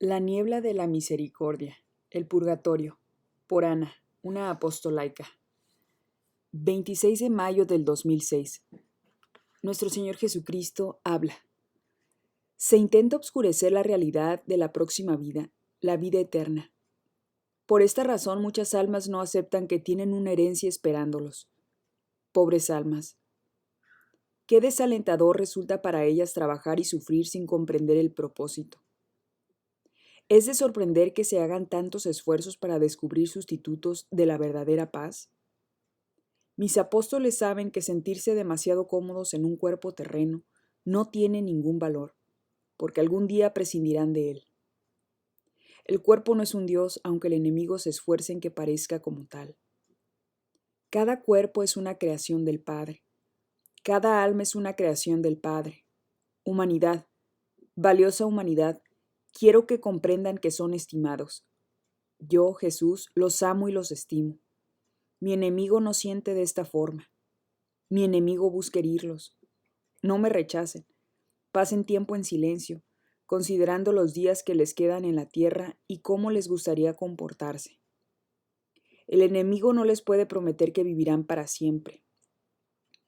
La niebla de la misericordia, el purgatorio, por Ana, una apostolaica. 26 de mayo del 2006. Nuestro Señor Jesucristo habla. Se intenta obscurecer la realidad de la próxima vida, la vida eterna. Por esta razón muchas almas no aceptan que tienen una herencia esperándolos. Pobres almas. Qué desalentador resulta para ellas trabajar y sufrir sin comprender el propósito. ¿Es de sorprender que se hagan tantos esfuerzos para descubrir sustitutos de la verdadera paz? Mis apóstoles saben que sentirse demasiado cómodos en un cuerpo terreno no tiene ningún valor, porque algún día prescindirán de él. El cuerpo no es un Dios, aunque el enemigo se esfuerce en que parezca como tal. Cada cuerpo es una creación del Padre. Cada alma es una creación del Padre. Humanidad, valiosa humanidad, quiero que comprendan que son estimados. Yo, Jesús, los amo y los estimo. Mi enemigo no siente de esta forma. Mi enemigo busca herirlos. No me rechacen. Pasen tiempo en silencio, considerando los días que les quedan en la tierra y cómo les gustaría comportarse. El enemigo no les puede prometer que vivirán para siempre.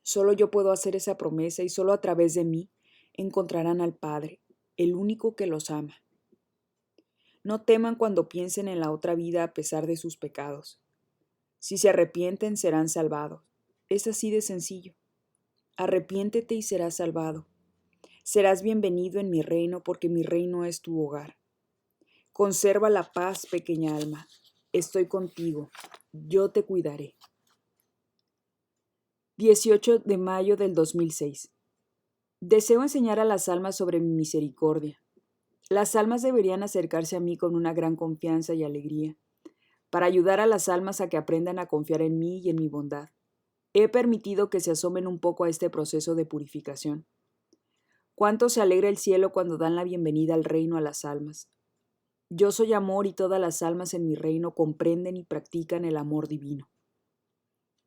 Solo yo puedo hacer esa promesa y solo a través de mí encontrarán al Padre, el único que los ama. No teman cuando piensen en la otra vida a pesar de sus pecados. Si se arrepienten, serán salvados. Es así de sencillo. Arrepiéntete y serás salvado. Serás bienvenido en mi reino porque mi reino es tu hogar. Conserva la paz, pequeña alma. Estoy contigo. Yo te cuidaré. 18 de mayo del 2006. Deseo enseñar a las almas sobre mi misericordia. Las almas deberían acercarse a mí con una gran confianza y alegría, para ayudar a las almas a que aprendan a confiar en mí y en mi bondad. He permitido que se asomen un poco a este proceso de purificación. Cuánto se alegra el cielo cuando dan la bienvenida al reino a las almas. Yo soy amor y todas las almas en mi reino comprenden y practican el amor divino.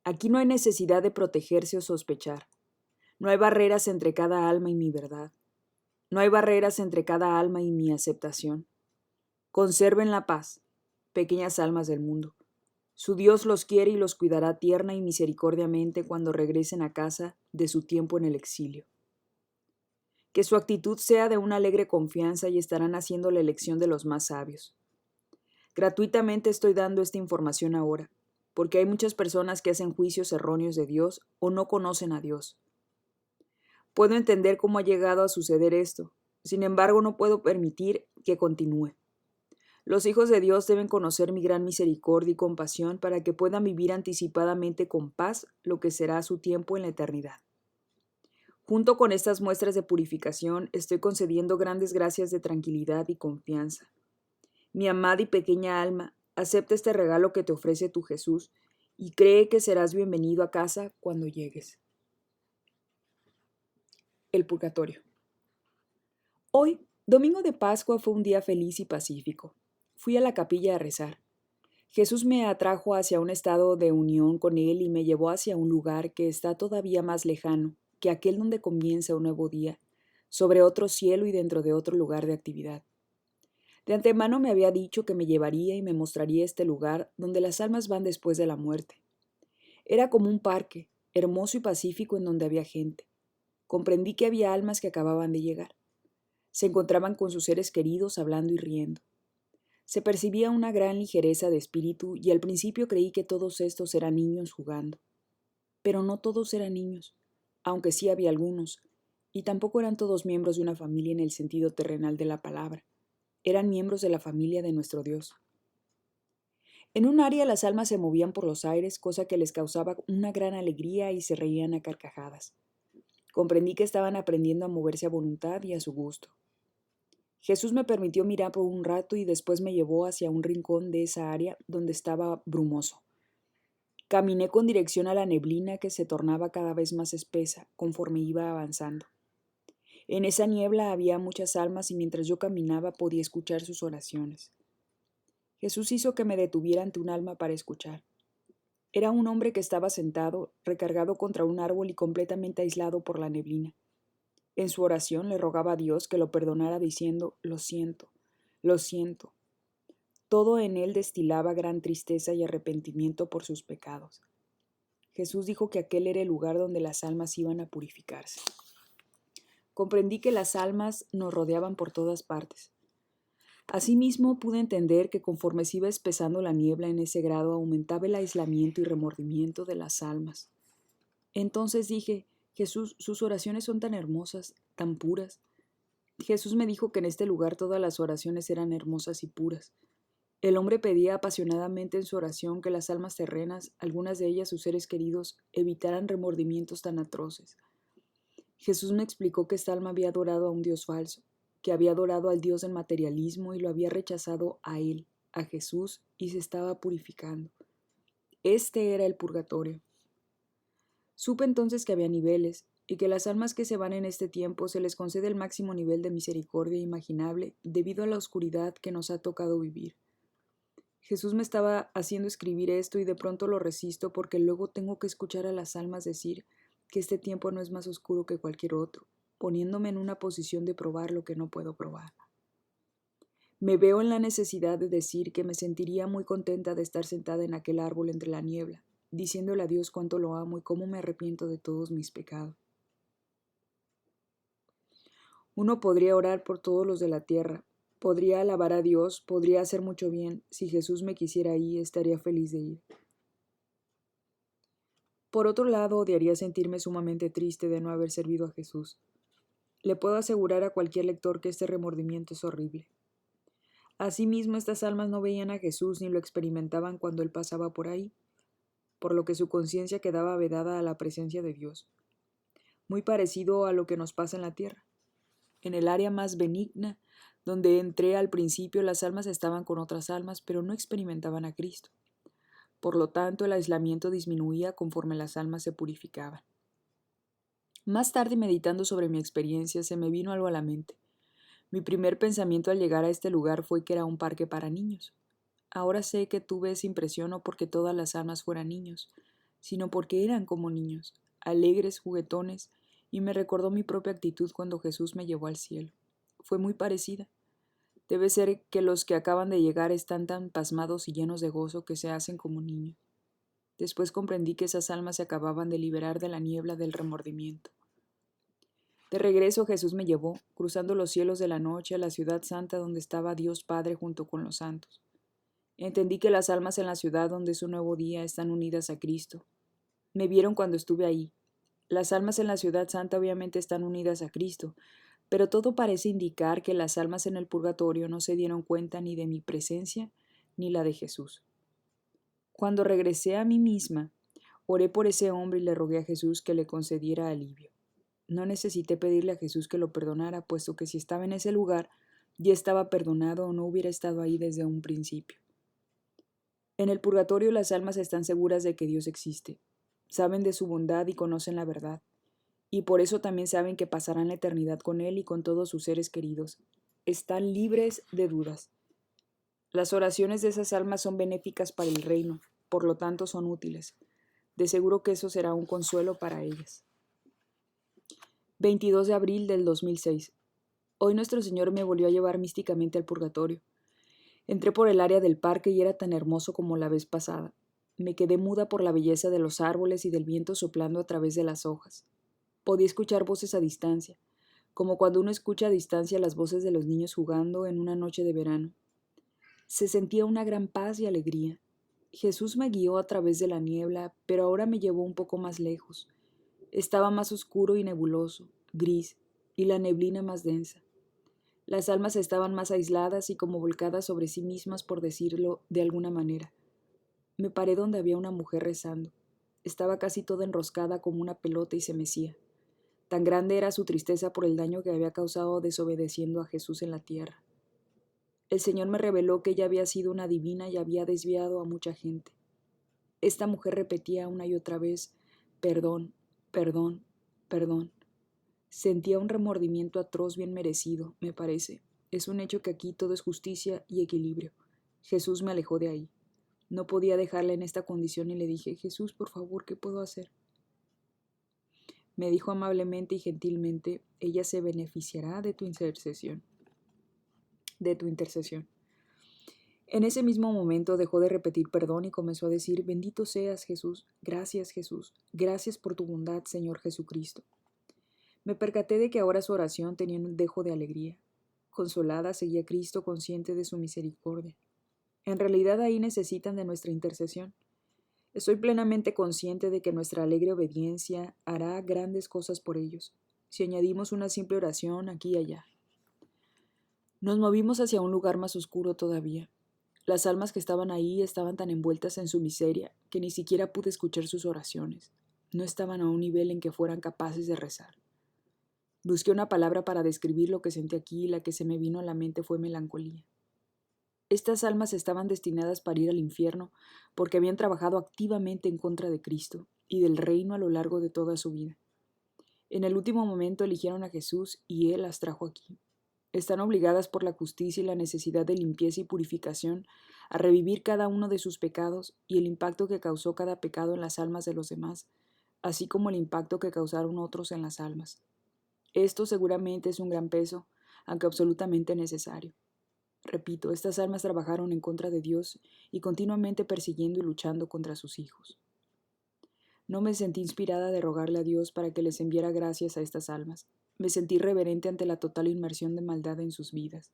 Aquí no hay necesidad de protegerse o sospechar. No hay barreras entre cada alma y mi verdad. No hay barreras entre cada alma y mi aceptación. Conserven la paz, pequeñas almas del mundo. Su Dios los quiere y los cuidará tierna y misericordiamente cuando regresen a casa de su tiempo en el exilio. Que su actitud sea de una alegre confianza y estarán haciendo la elección de los más sabios. Gratuitamente estoy dando esta información ahora, porque hay muchas personas que hacen juicios erróneos de Dios o no conocen a Dios. Puedo entender cómo ha llegado a suceder esto, sin embargo no puedo permitir que continúe. Los hijos de Dios deben conocer mi gran misericordia y compasión para que puedan vivir anticipadamente con paz lo que será su tiempo en la eternidad. Junto con estas muestras de purificación, estoy concediendo grandes gracias de tranquilidad y confianza. Mi amada y pequeña alma, acepta este regalo que te ofrece tu Jesús y cree que serás bienvenido a casa cuando llegues. El purgatorio. Hoy, domingo de Pascua, fue un día feliz y pacífico. Fui a la capilla a rezar. Jesús me atrajo hacia un estado de unión con Él y me llevó hacia un lugar que está todavía más lejano que aquel donde comienza un nuevo día, sobre otro cielo y dentro de otro lugar de actividad. De antemano me había dicho que me llevaría y me mostraría este lugar donde las almas van después de la muerte. Era como un parque, hermoso y pacífico en donde había gente. Comprendí que había almas que acababan de llegar. Se encontraban con sus seres queridos hablando y riendo. Se percibía una gran ligereza de espíritu y al principio creí que todos estos eran niños jugando. Pero no todos eran niños, aunque sí había algunos, y tampoco eran todos miembros de una familia en el sentido terrenal de la palabra. Eran miembros de la familia de nuestro Dios. En un área las almas se movían por los aires, cosa que les causaba una gran alegría y se reían a carcajadas. Comprendí que estaban aprendiendo a moverse a voluntad y a su gusto. Jesús me permitió mirar por un rato y después me llevó hacia un rincón de esa área donde estaba brumoso. Caminé con dirección a la neblina que se tornaba cada vez más espesa conforme iba avanzando. En esa niebla había muchas almas y mientras yo caminaba podía escuchar sus oraciones. Jesús hizo que me detuviera ante un alma para escuchar. Era un hombre que estaba sentado, recargado contra un árbol y completamente aislado por la neblina. En su oración le rogaba a Dios que lo perdonara diciendo, lo siento Lo siento. Todo en él destilaba gran tristeza y arrepentimiento por sus pecados. Jesús dijo que aquel era el lugar donde las almas iban a purificarse. Comprendí que las almas nos rodeaban por todas partes. Asimismo, pude entender que conforme se iba espesando la niebla en ese grado, aumentaba el aislamiento y remordimiento de las almas. Entonces dije: Jesús, sus oraciones son tan hermosas, tan puras. Jesús me dijo que en este lugar todas las oraciones eran hermosas y puras. El hombre pedía apasionadamente en su oración que las almas terrenas, algunas de ellas sus seres queridos, evitaran remordimientos tan atroces. Jesús me explicó que esta alma había adorado a un Dios falso, que había adorado al Dios del materialismo y lo había rechazado a él, a Jesús, y se estaba purificando. Este era el purgatorio. Supe entonces que había niveles, y que las almas que se van en este tiempo se les concede el máximo nivel de misericordia imaginable debido a la oscuridad que nos ha tocado vivir. Jesús me estaba haciendo escribir esto y de pronto lo resisto porque luego tengo que escuchar a las almas decir que este tiempo no es más oscuro que cualquier otro, poniéndome en una posición de probar lo que no puedo probar. Me veo en la necesidad de decir que me sentiría muy contenta de estar sentada en aquel árbol entre la niebla, diciéndole a Dios cuánto lo amo y cómo me arrepiento de todos mis pecados. Uno podría orar por todos los de la tierra, podría alabar a Dios, podría hacer mucho bien. Si Jesús me quisiera ahí, estaría feliz de ir. Por otro lado, odiaría sentirme sumamente triste de no haber servido a Jesús. Le puedo asegurar a cualquier lector que este remordimiento es horrible. Asimismo, estas almas no veían a Jesús ni lo experimentaban cuando él pasaba por ahí, por lo que su conciencia quedaba vedada a la presencia de Dios. Muy parecido a lo que nos pasa en la tierra. En el área más benigna, donde entré al principio, las almas estaban con otras almas, pero no experimentaban a Cristo. Por lo tanto, el aislamiento disminuía conforme las almas se purificaban. Más tarde, meditando sobre mi experiencia, se me vino algo a la mente. Mi primer pensamiento al llegar a este lugar fue que era un parque para niños. Ahora sé que tuve esa impresión no porque todas las almas fueran niños, sino porque eran como niños, alegres, juguetones, y me recordó mi propia actitud cuando Jesús me llevó al cielo. Fue muy parecida. Debe ser que los que acaban de llegar están tan pasmados y llenos de gozo que se hacen como niños. Después comprendí que esas almas se acababan de liberar de la niebla del remordimiento. De regreso Jesús me llevó, cruzando los cielos de la noche, a la ciudad santa donde estaba Dios Padre junto con los santos. Entendí que las almas en la ciudad donde es un nuevo día están unidas a Cristo. Me vieron cuando estuve ahí. Las almas en la ciudad santa obviamente están unidas a Cristo, pero todo parece indicar que las almas en el purgatorio no se dieron cuenta ni de mi presencia ni la de Jesús. Cuando regresé a mí misma, oré por ese hombre y le rogué a Jesús que le concediera alivio. No necesité pedirle a Jesús que lo perdonara, puesto que si estaba en ese lugar, ya estaba perdonado o no hubiera estado ahí desde un principio. En el purgatorio las almas están seguras de que Dios existe, saben de su bondad y conocen la verdad, y por eso también saben que pasarán la eternidad con Él y con todos sus seres queridos. Están libres de dudas. Las oraciones de esas almas son benéficas para el reino, por lo tanto son útiles. De seguro que eso será un consuelo para ellas. 22 de abril del 2006. Hoy nuestro Señor me volvió a llevar místicamente al purgatorio. Entré por el área del parque y era tan hermoso como la vez pasada. Me quedé muda por la belleza de los árboles y del viento soplando a través de las hojas. Podía escuchar voces a distancia, como cuando uno escucha a distancia las voces de los niños jugando en una noche de verano. Se sentía una gran paz y alegría. Jesús me guió a través de la niebla, pero ahora me llevó un poco más lejos. Estaba más oscuro y nebuloso, gris, y la neblina más densa. Las almas estaban más aisladas y como volcadas sobre sí mismas, por decirlo de alguna manera. Me paré donde había una mujer rezando. Estaba casi toda enroscada como una pelota y se mecía. Tan grande era su tristeza por el daño que había causado desobedeciendo a Jesús en la tierra. El Señor me reveló que ella había sido una divina y había desviado a mucha gente. Esta mujer repetía una y otra vez: perdón, perdón, perdón. Sentía un remordimiento atroz bien merecido, me parece. Es un hecho que aquí todo es justicia y equilibrio. Jesús me alejó de ahí. No podía dejarla en esta condición y le dije: Jesús, por favor, ¿qué puedo hacer? Me dijo amablemente y gentilmente: ella se beneficiará de tu intercesión. de tu intercesión. En ese mismo momento dejó de repetir perdón y comenzó a decir: bendito seas, Jesús, gracias por tu bondad, Señor Jesucristo. Me percaté de que ahora su oración tenía un dejo de alegría. Consolada seguía a Cristo, consciente de su misericordia. En realidad ahí necesitan de nuestra intercesión. Estoy plenamente consciente de que nuestra alegre obediencia hará grandes cosas por ellos, si añadimos una simple oración aquí y allá. Nos movimos hacia un lugar más oscuro todavía. Las almas que estaban ahí estaban tan envueltas en su miseria que ni siquiera pude escuchar sus oraciones. No estaban a un nivel en que fueran capaces de rezar. Busqué una palabra para describir lo que sentí aquí y la que se me vino a la mente fue melancolía. Estas almas estaban destinadas para ir al infierno porque habían trabajado activamente en contra de Cristo y del reino a lo largo de toda su vida. En el último momento eligieron a Jesús y Él las trajo aquí. Están obligadas por la justicia y la necesidad de limpieza y purificación a revivir cada uno de sus pecados y el impacto que causó cada pecado en las almas de los demás, así como el impacto que causaron otros en las almas. Esto seguramente es un gran peso, aunque absolutamente necesario. Repito, estas almas trabajaron en contra de Dios y continuamente persiguiendo y luchando contra sus hijos. No me sentí inspirada de rogarle a Dios para que les enviara gracias a estas almas. Me sentí reverente ante la total inmersión de maldad en sus vidas.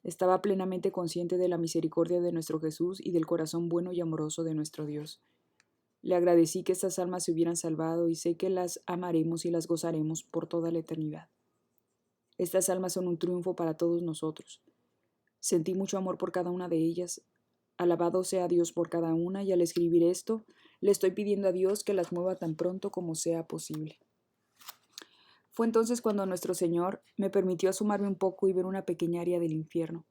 Estaba plenamente consciente de la misericordia de nuestro Jesús y del corazón bueno y amoroso de nuestro Dios. Le agradecí que estas almas se hubieran salvado y sé que las amaremos y las gozaremos por toda la eternidad. Estas almas son un triunfo para todos nosotros. Sentí mucho amor por cada una de ellas. Alabado sea Dios por cada una, y al escribir esto, le estoy pidiendo a Dios que las mueva tan pronto como sea posible. Fue entonces cuando nuestro Señor me permitió asomarme un poco y ver una pequeña área del infierno.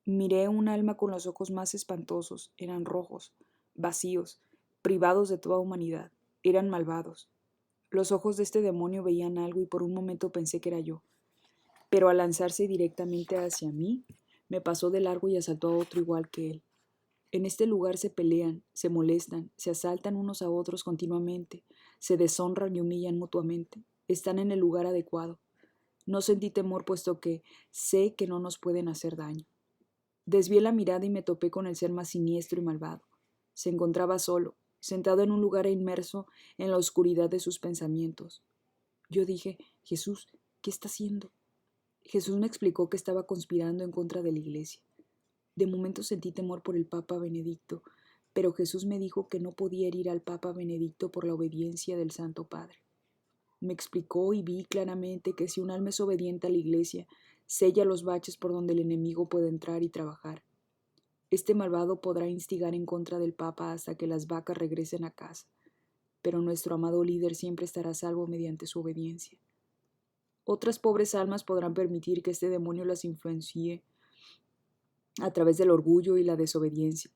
Miré un alma con los ojos más espantosos. Eran rojos, vacíos, privados de toda humanidad. Eran malvados. Los ojos de este demonio veían algo y por un momento pensé que era yo. Pero al lanzarse directamente hacia mí, me pasó de largo y asaltó a otro igual que él. En este lugar se pelean, se molestan, se asaltan unos a otros continuamente, se deshonran y humillan mutuamente. Están en el lugar adecuado. No sentí temor puesto que sé que no nos pueden hacer daño. Desvié la mirada y me topé con el ser más siniestro y malvado. Se encontraba solo, sentado en un lugar inmerso en la oscuridad de sus pensamientos. Yo dije: Jesús, ¿qué está haciendo? Jesús me explicó que estaba conspirando en contra de la Iglesia. De momento sentí temor por el Papa Benedicto, pero Jesús me dijo que no podía herir al Papa Benedicto por la obediencia del Santo Padre. Me explicó y vi claramente que si un alma es obediente a la Iglesia, sella los baches por donde el enemigo puede entrar y trabajar. Este malvado podrá instigar en contra del Papa hasta que las vacas regresen a casa, pero nuestro amado líder siempre estará a salvo mediante su obediencia. Otras pobres almas podrán permitir que este demonio las influencie a través del orgullo y la desobediencia.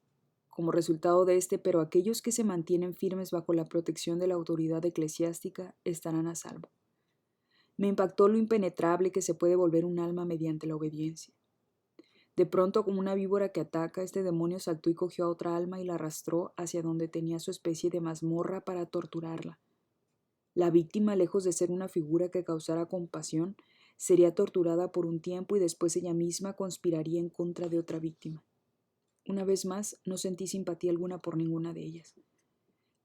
Como resultado de pero aquellos que se mantienen firmes bajo la protección de la autoridad eclesiástica estarán a salvo. Me impactó lo impenetrable que se puede volver un alma mediante la obediencia. De pronto, como una víbora que ataca, este demonio saltó y cogió a otra alma y la arrastró hacia donde tenía su especie de mazmorra para torturarla. La víctima, lejos de ser una figura que causara compasión, sería torturada por un tiempo y después ella misma conspiraría en contra de otra víctima. Una vez más, no sentí simpatía alguna por ninguna de ellas.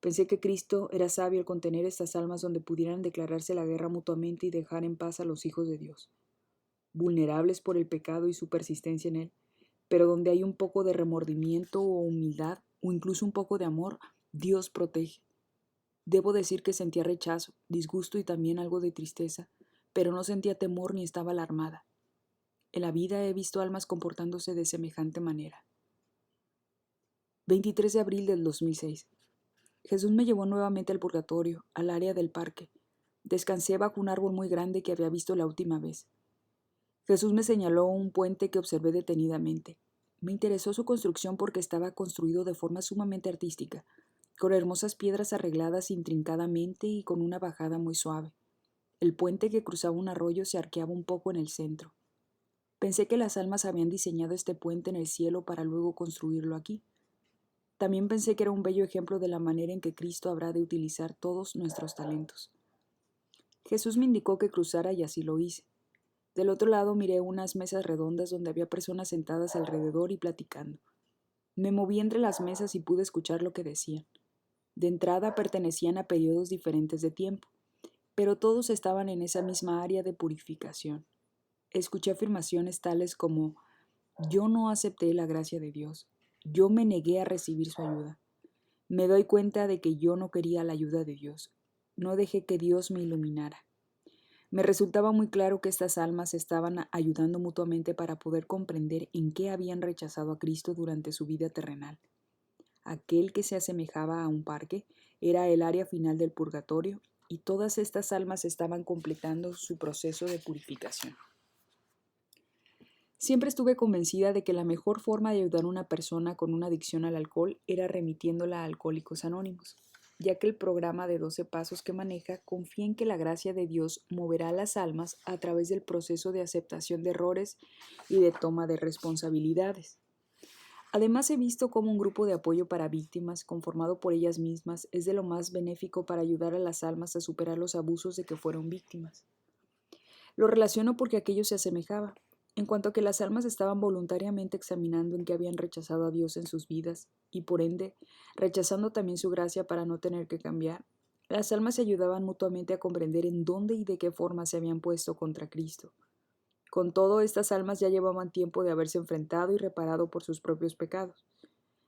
Pensé que Cristo era sabio al contener estas almas donde pudieran declararse la guerra mutuamente y dejar en paz a los hijos de Dios, vulnerables por el pecado y su persistencia en él, pero donde hay un poco de remordimiento o humildad o incluso un poco de amor, Dios protege. Debo decir que sentía rechazo, disgusto y también algo de tristeza, pero no sentía temor ni estaba alarmada. En la vida he visto almas comportándose de semejante manera. 23 de abril del 2006. Jesús me llevó nuevamente al purgatorio, al área del parque. Descansé bajo un árbol muy grande que había visto la última vez. Jesús me señaló un puente que observé detenidamente. Me interesó su construcción porque estaba construido de forma sumamente artística, con hermosas piedras arregladas intrincadamente y con una bajada muy suave. El puente que cruzaba un arroyo se arqueaba un poco en el centro. Pensé que las almas habían diseñado este puente en el cielo para luego construirlo aquí. También pensé que era un bello ejemplo de la manera en que Cristo habrá de utilizar todos nuestros talentos. Jesús me indicó que cruzara y así lo hice. Del otro lado miré unas mesas redondas donde había personas sentadas alrededor y platicando. Me moví entre las mesas y pude escuchar lo que decían. De entrada pertenecían a periodos diferentes de tiempo, pero todos estaban en esa misma área de purificación. Escuché afirmaciones tales como: yo no acepté la gracia de Dios, yo me negué a recibir su ayuda. Me doy cuenta de que yo no quería la ayuda de Dios, no dejé que Dios me iluminara. Me resultaba muy claro que estas almas estaban ayudando mutuamente para poder comprender en qué habían rechazado a Cristo durante su vida terrenal. Aquel que se asemejaba a un parque era el área final del purgatorio, y todas estas almas estaban completando su proceso de purificación. Siempre estuve convencida de que la mejor forma de ayudar a una persona con una adicción al alcohol era remitiéndola a Alcohólicos Anónimos, ya que el programa de 12 pasos que maneja confía en que la gracia de Dios moverá a las almas a través del proceso de aceptación de errores y de toma de responsabilidades. Además, he visto cómo un grupo de apoyo para víctimas, conformado por ellas mismas, es de lo más benéfico para ayudar a las almas a superar los abusos de que fueron víctimas. Lo relaciono porque aquello se asemejaba. En cuanto a que las almas estaban voluntariamente examinando en qué habían rechazado a Dios en sus vidas, y por ende, rechazando también su gracia para no tener que cambiar, las almas se ayudaban mutuamente a comprender en dónde y de qué forma se habían puesto contra Cristo. Con todo, estas almas ya llevaban tiempo de haberse enfrentado y reparado por sus propios pecados.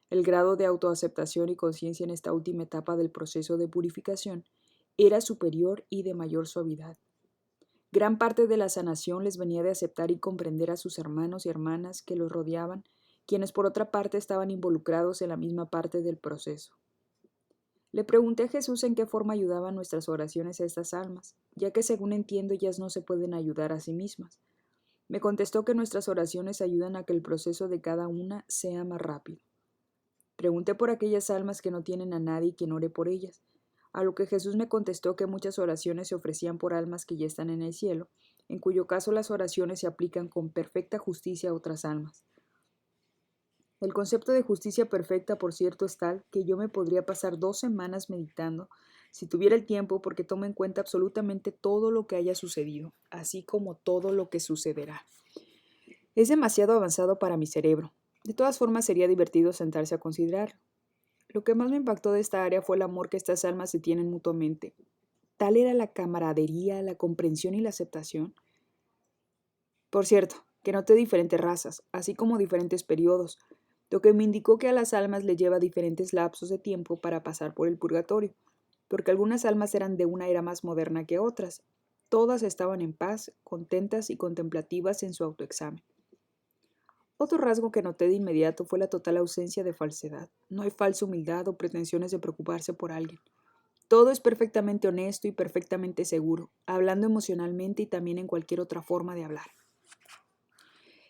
El grado de autoaceptación y conciencia en esta última etapa del proceso de purificación era superior y de mayor suavidad. Gran parte de la sanación les venía de aceptar y comprender a sus hermanos y hermanas que los rodeaban, quienes por otra parte estaban involucrados en la misma parte del proceso. Le pregunté a Jesús en qué forma ayudaban nuestras oraciones a estas almas, ya que según entiendo ellas no se pueden ayudar a sí mismas. Me contestó que nuestras oraciones ayudan a que el proceso de cada una sea más rápido. Pregunté por aquellas almas que no tienen a nadie quien ore por ellas, a lo que Jesús me contestó que muchas oraciones se ofrecían por almas que ya están en el cielo, en cuyo caso las oraciones se aplican con perfecta justicia a otras almas. El concepto de justicia perfecta, por cierto, es tal que yo me podría pasar 2 semanas meditando si tuviera el tiempo, porque toma en cuenta absolutamente todo lo que haya sucedido, así como todo lo que sucederá. Es demasiado avanzado para mi cerebro. De todas formas, sería divertido sentarse a considerarlo. Lo que más me impactó de esta área fue el amor que estas almas se tienen mutuamente. Tal era la camaradería, la comprensión y la aceptación. Por cierto, que noté diferentes razas, así como diferentes periodos, lo que me indicó que a las almas les lleva diferentes lapsos de tiempo para pasar por el purgatorio, porque algunas almas eran de una era más moderna que otras. Todas estaban en paz, contentas y contemplativas en su autoexamen. Otro rasgo que noté de inmediato fue la total ausencia de falsedad. No hay falsa humildad o pretensiones de preocuparse por alguien. Todo es perfectamente honesto y perfectamente seguro, hablando emocionalmente y también en cualquier otra forma de hablar.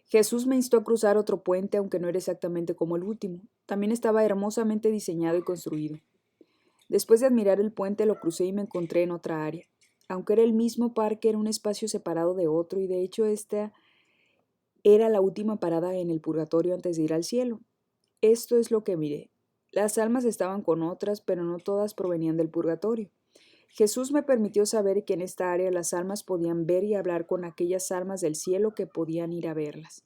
Jesús me instó a cruzar otro puente, aunque no era exactamente como el último. También estaba hermosamente diseñado y construido. Después de admirar el puente, lo crucé y me encontré en otra área. Aunque era el mismo parque, era un espacio separado de otro, y de hecho esta era la última parada en el purgatorio antes de ir al cielo. Esto es lo que miré. Las almas estaban con otras, pero no todas provenían del purgatorio. Jesús me permitió saber que en esta área las almas podían ver y hablar con aquellas almas del cielo que podían ir a verlas.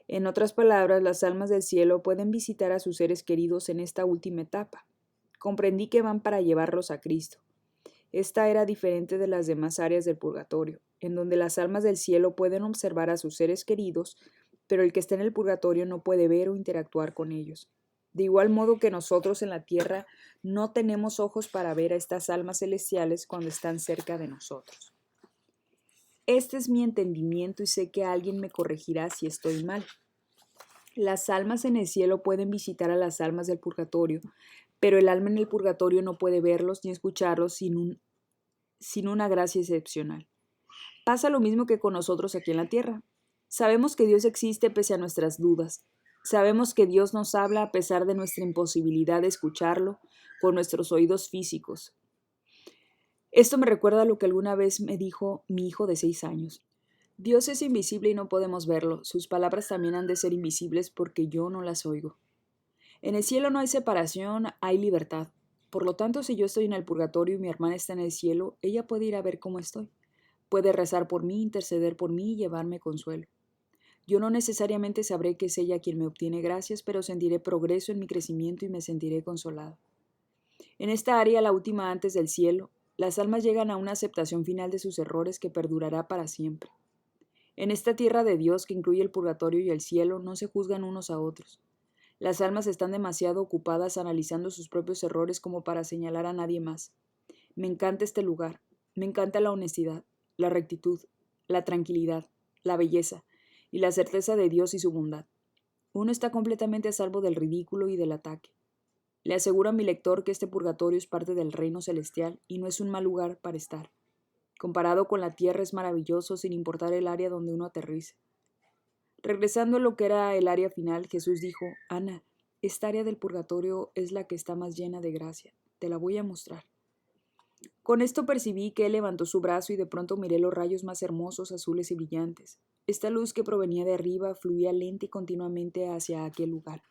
En otras palabras, las almas del cielo pueden visitar a sus seres queridos en esta última etapa. Comprendí que van para llevarlos a Cristo. Esta era diferente de las demás áreas del purgatorio, en donde las almas del cielo pueden observar a sus seres queridos, pero el que está en el purgatorio no puede ver o interactuar con ellos. De igual modo que nosotros en la tierra no tenemos ojos para ver a estas almas celestiales cuando están cerca de nosotros. Este es mi entendimiento y sé que alguien me corregirá si estoy mal. Las almas en el cielo pueden visitar a las almas del purgatorio, pero el alma en el purgatorio no puede verlos ni escucharlos sin una gracia excepcional. Pasa lo mismo que con nosotros aquí en la tierra. Sabemos que Dios existe pese a nuestras dudas. Sabemos que Dios nos habla a pesar de nuestra imposibilidad de escucharlo con nuestros oídos físicos. Esto me recuerda a lo que alguna vez me dijo mi hijo de 6 años. Dios es invisible y no podemos verlo. Sus palabras también han de ser invisibles porque yo no las oigo. En el cielo no hay separación, hay libertad. Por lo tanto, si yo estoy en el purgatorio y mi hermana está en el cielo, ella puede ir a ver cómo estoy. Puede rezar por mí, interceder por mí y llevarme consuelo. Yo no necesariamente sabré que es ella quien me obtiene gracias, pero sentiré progreso en mi crecimiento y me sentiré consolado. En esta área, la última antes del cielo, las almas llegan a una aceptación final de sus errores que perdurará para siempre. En esta tierra de Dios, que incluye el purgatorio y el cielo, no se juzgan unos a otros. Las almas están demasiado ocupadas analizando sus propios errores como para señalar a nadie más. Me encanta este lugar, me encanta la honestidad, la rectitud, la tranquilidad, la belleza y la certeza de Dios y su bondad. Uno está completamente a salvo del ridículo y del ataque. Le aseguro a mi lector que este purgatorio es parte del reino celestial y no es un mal lugar para estar. Comparado con la tierra es maravilloso sin importar el área donde uno aterrice. Regresando a lo que era el área final, Jesús dijo: Ana, esta área del purgatorio es la que está más llena de gracia. Te la voy a mostrar. Con esto percibí que él levantó su brazo y de pronto miré los rayos más hermosos, azules y brillantes. Esta luz que provenía de arriba fluía lenta y continuamente hacia aquel lugar.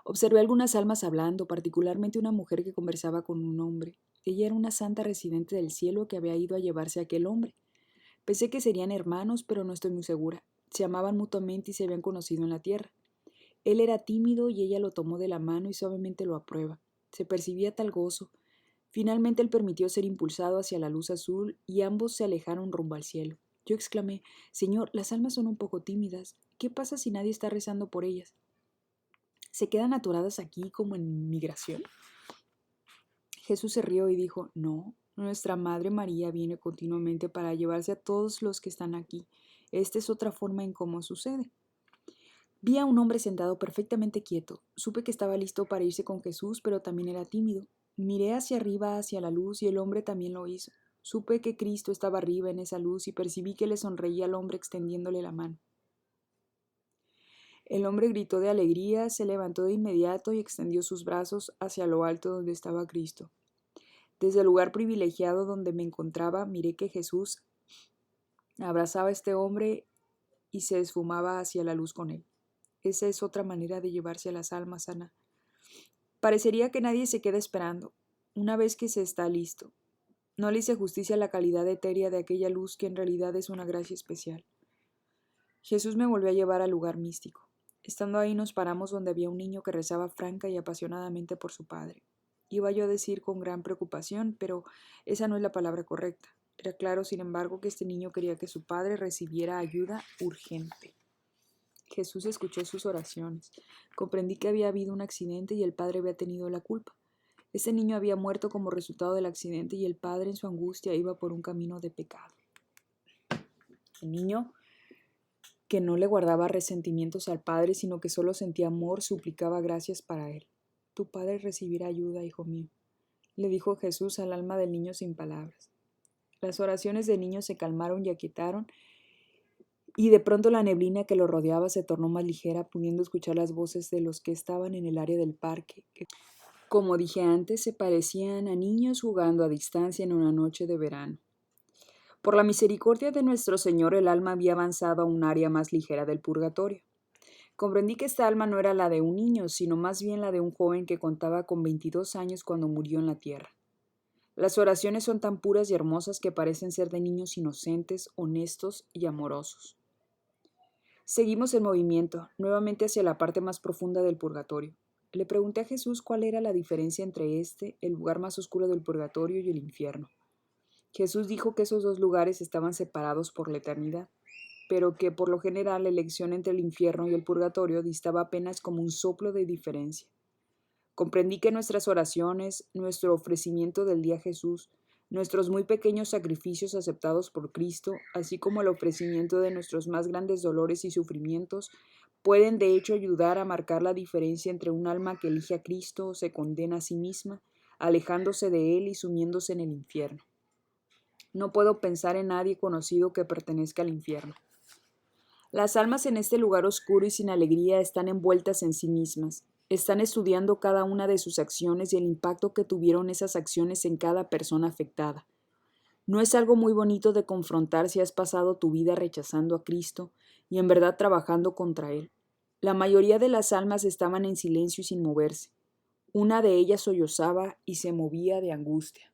Observé algunas almas hablando, particularmente una mujer que conversaba con un hombre. Ella era una santa residente del cielo que había ido a llevarse a aquel hombre. Pensé que serían hermanos, pero no estoy muy segura. Se amaban mutuamente y se habían conocido en la tierra. Él era tímido y ella lo tomó de la mano y suavemente lo aprueba. Se percibía tal gozo. Finalmente él permitió ser impulsado hacia la luz azul y ambos se alejaron rumbo al cielo. Yo exclamé: Señor, las almas son un poco tímidas. ¿Qué pasa si nadie está rezando por ellas? ¿Se quedan atoradas aquí como en migración? Jesús se rió y dijo: No, nuestra Madre María viene continuamente para llevarse a todos los que están aquí. Esta es otra forma en cómo sucede. Vi a un hombre sentado perfectamente quieto. Supe que estaba listo para irse con Jesús, pero también era tímido. Miré hacia arriba, hacia la luz, y el hombre también lo hizo. Supe que Cristo estaba arriba en esa luz y percibí que le sonreía al hombre extendiéndole la mano. El hombre gritó de alegría, se levantó de inmediato y extendió sus brazos hacia lo alto donde estaba Cristo. Desde el lugar privilegiado donde me encontraba, miré que Jesús abrazaba a este hombre y se esfumaba hacia la luz con él. Esa es otra manera de llevarse a las almas, Ana. Parecería que nadie se queda esperando, una vez que se está listo. No le hice justicia a la calidad etérea de aquella luz que en realidad es una gracia especial. Jesús me volvió a llevar al lugar místico. Estando ahí nos paramos donde había un niño que rezaba franca y apasionadamente por su padre. Iba yo a decir con gran preocupación, pero esa no es la palabra correcta. Era claro, sin embargo, que este niño quería que su padre recibiera ayuda urgente. Jesús escuchó sus oraciones. Comprendí que había habido un accidente y el padre había tenido la culpa. Ese niño había muerto como resultado del accidente y el padre, en su angustia, iba por un camino de pecado. El niño, que no le guardaba resentimientos al padre, sino que solo sentía amor, suplicaba gracias para él. Tu padre recibirá ayuda, hijo mío, le dijo Jesús al alma del niño sin palabras. Las oraciones del niño se calmaron y aquietaron, y de pronto la neblina que lo rodeaba se tornó más ligera, pudiendo escuchar las voces de los que estaban en el área del parque, que, como dije antes, se parecían a niños jugando a distancia en una noche de verano. Por la misericordia de nuestro Señor, el alma había avanzado a un área más ligera del purgatorio. Comprendí que esta alma no era la de un niño, sino más bien la de un joven que contaba con 22 años cuando murió en la tierra. Las oraciones son tan puras y hermosas que parecen ser de niños inocentes, honestos y amorosos. Seguimos el movimiento, nuevamente hacia la parte más profunda del purgatorio. Le pregunté a Jesús cuál era la diferencia entre el lugar más oscuro del purgatorio, y el infierno. Jesús dijo que esos dos lugares estaban separados por la eternidad, pero que por lo general la elección entre el infierno y el purgatorio distaba apenas como un soplo de diferencia. Comprendí que nuestras oraciones, nuestro ofrecimiento del día a Jesús, nuestros muy pequeños sacrificios aceptados por Cristo, así como el ofrecimiento de nuestros más grandes dolores y sufrimientos, pueden de hecho ayudar a marcar la diferencia entre un alma que elige a Cristo o se condena a sí misma, alejándose de Él y sumiéndose en el infierno. No puedo pensar en nadie conocido que pertenezca al infierno. Las almas en este lugar oscuro y sin alegría están envueltas en sí mismas. Están estudiando cada una de sus acciones y el impacto que tuvieron esas acciones en cada persona afectada. No es algo muy bonito de confrontar si has pasado tu vida rechazando a Cristo y en verdad trabajando contra Él. La mayoría de las almas estaban en silencio y sin moverse. Una de ellas sollozaba y se movía de angustia.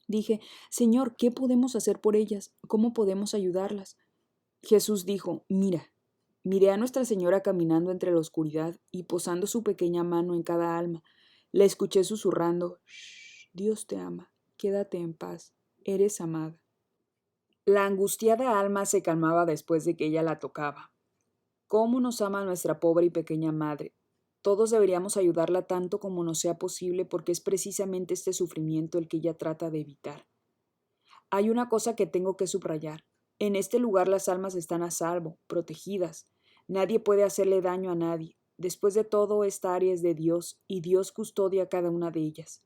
Dije, Señor, ¿qué podemos hacer por ellas? ¿Cómo podemos ayudarlas? Jesús dijo, mira. Miré a Nuestra Señora caminando entre la oscuridad y posando su pequeña mano en cada alma. La escuché susurrando, Shh, Dios te ama, quédate en paz, eres amada. La angustiada alma se calmaba después de que ella la tocaba. ¿Cómo nos ama nuestra pobre y pequeña madre? Todos deberíamos ayudarla tanto como nos sea posible porque es precisamente este sufrimiento el que ella trata de evitar. Hay una cosa que tengo que subrayar. En este lugar las almas están a salvo, protegidas. Nadie puede hacerle daño a nadie. Después de todo, esta área es de Dios y Dios custodia cada una de ellas.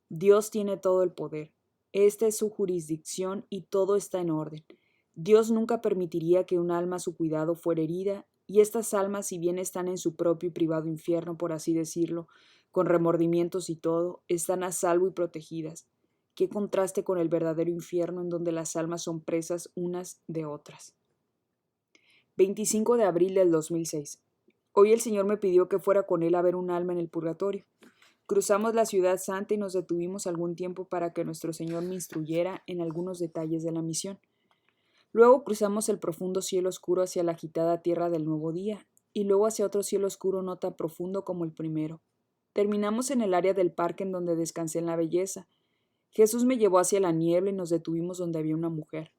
Dios tiene todo el poder. Esta es su jurisdicción y todo está en orden. Dios nunca permitiría que un alma a su cuidado fuera herida, y estas almas, si bien están en su propio y privado infierno, por así decirlo, con remordimientos y todo, están a salvo y protegidas. Qué contraste con el verdadero infierno en donde las almas son presas unas de otras. 25 de abril del 2006. Hoy el Señor me pidió que fuera con Él a ver un alma en el purgatorio. Cruzamos la ciudad santa y nos detuvimos algún tiempo para que nuestro Señor me instruyera en algunos detalles de la misión. Luego cruzamos el profundo cielo oscuro hacia la agitada tierra del nuevo día, y luego hacia otro cielo oscuro no tan profundo como el primero. Terminamos en el área del parque en donde descansé en la belleza. Jesús me llevó hacia la niebla y nos detuvimos donde había una mujer.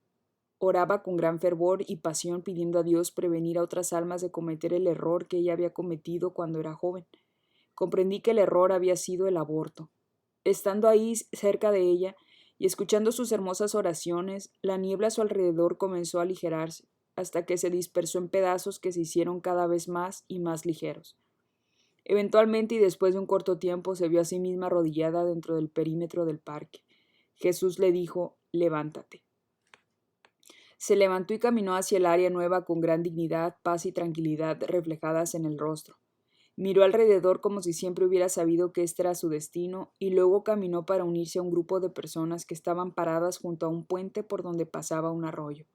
Oraba con gran fervor y pasión pidiendo a Dios prevenir a otras almas de cometer el error que ella había cometido cuando era joven. Comprendí que el error había sido el aborto. Estando ahí cerca de ella y escuchando sus hermosas oraciones, la niebla a su alrededor comenzó a aligerarse, hasta que se dispersó en pedazos que se hicieron cada vez más y más ligeros. Eventualmente y después de un corto tiempo se vio a sí misma arrodillada dentro del perímetro del parque. Jesús le dijo, levántate. Se levantó y caminó hacia el área nueva con gran dignidad, paz y tranquilidad reflejadas en el rostro. Miró alrededor como si siempre hubiera sabido que este era su destino y luego caminó para unirse a un grupo de personas que estaban paradas junto a un puente por donde pasaba un arroyo.